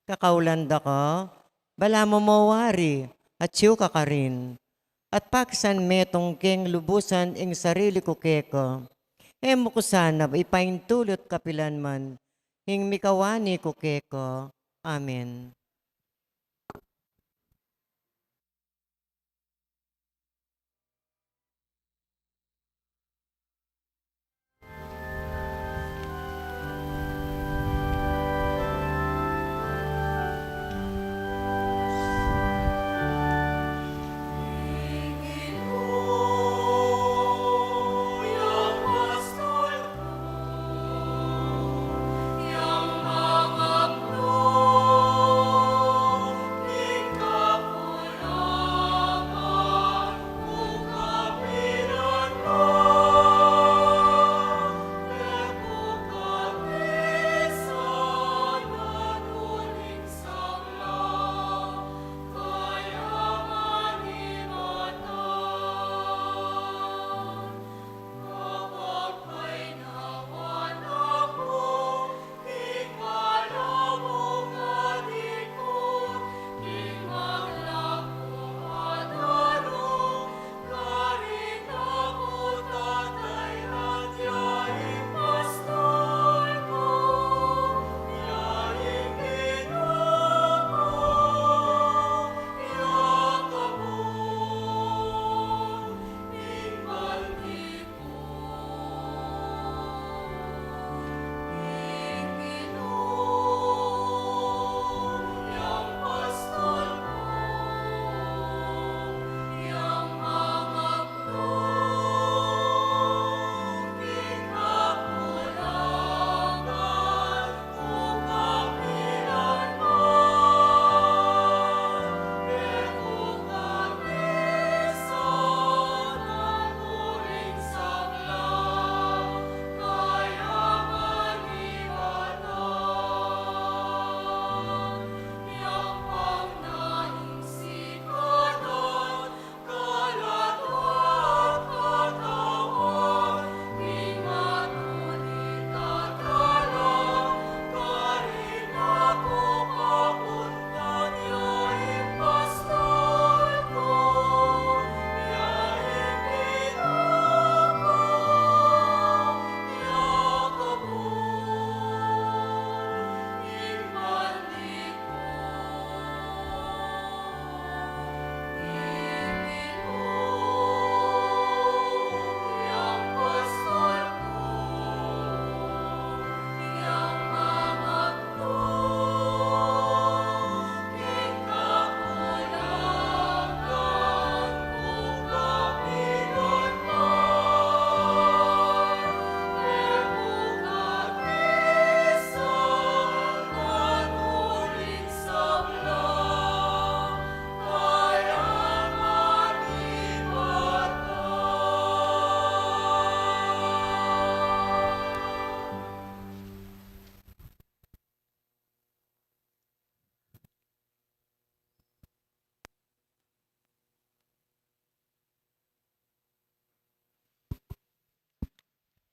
Kakaulanda ka, bala mo mawari, at siyo ka ka rin. At paksan metong keng lubusan ing sarili ko keko. Mo ko sana ipaintulot kapilan man, ing mikawani ko keko. Amen.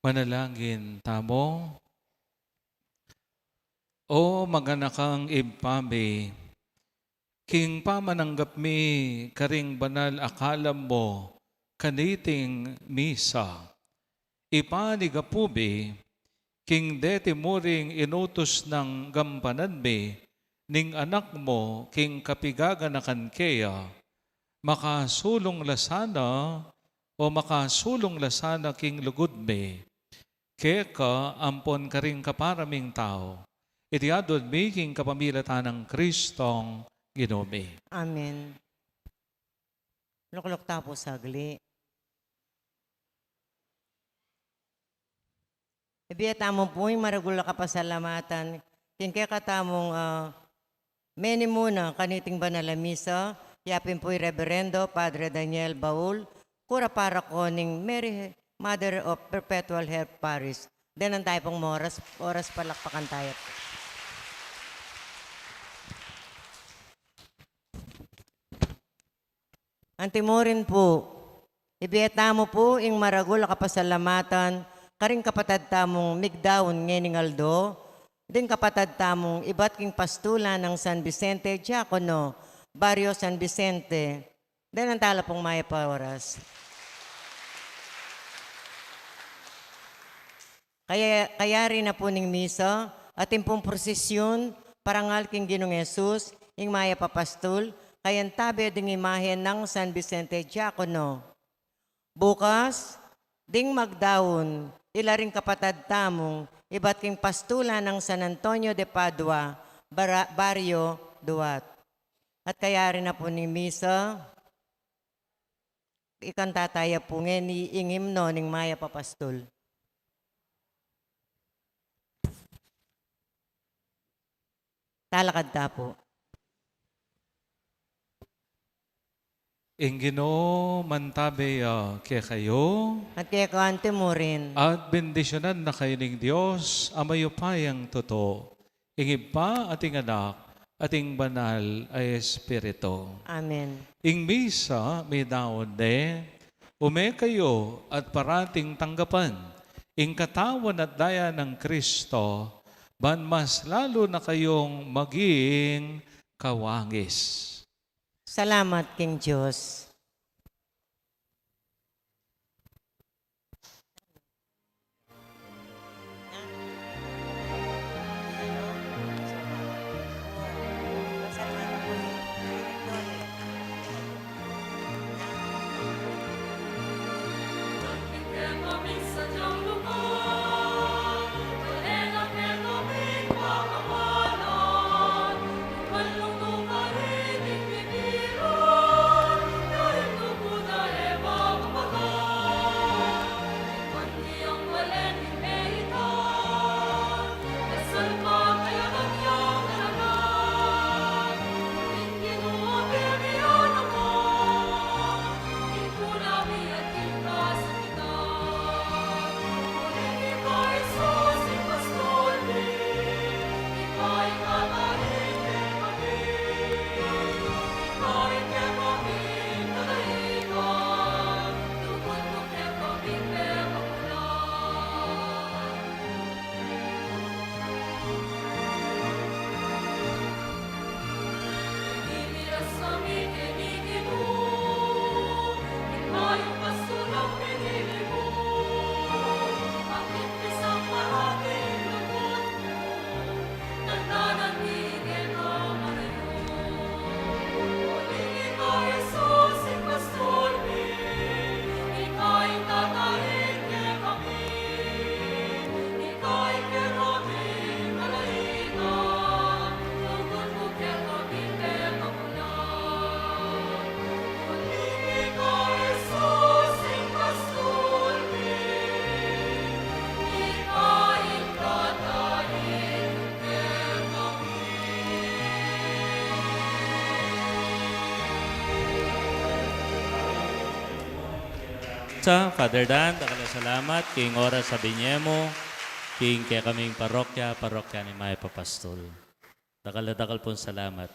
Manalangin tamo. O maganakang impame, king pamananggap mi karing banal akalam mo, kaniting misa. Ipanigapubi, king deti muring inutos ng gampanan mi, ning anak mo, king kapigaganakan kaya, makasulong lasana o makasulong lasana king lugod mi, keka ampon karing kaparaming tao. Iti adod mi king kapamilatan ng Kristong Ginome. Amen. Luklok tapo sagli. Ibiyatamo po yung maragula kapasalamatan. King kaya katamong meni muna kaniting banal na misa. Yapin po yung Reverendo Padre Daniel Baul. Kura para ko ning Mary Mother of Perpetual Help Parish. Denan tayo pong oras palakpakan tayo. Antimorin po, ibiyatamo po ing maragul kapasalamatan, karing kapatad tamong migdawon ngening aldo, din kapatad tamong iba't king pastula ng San Vicente, Diacono, Barrio San Vicente, din ang tala pong maya pa oras. Kaya rin na po ning misa, ating pong prosesyon, parangal king Ginong Jesus, ing maya papastul, kayan tabi ding imahen ng San Vicente Diacono. Bukas, ding magdaon, ilaring kapatad tamong, iba't king pastula ng San Antonio de Padua, Barrio Duat. At kaya rin na po ni misa, ikanta tayo po ngayon ni ingimno ning maya papastul. Talakad ta po. Ingino mantabe kaya kayo, At kaya kante mo rin. at bendisyonan na kayo ng Diyos, amayo payang totoo. Ingib pa ating anak, ating banal ay Espiritu. Amen. Ing misa may daon de, ume kayo at parating tanggapan. Ing katawan at daya ng Kristo, ban mas lalo na kayong maging kawangis. Salamat, King Diyos. Sa Father Dan, dakala salamat, king oras sa binyemo, king kaya kaming parokya ni Maya Papastol. Dakal pong salamat.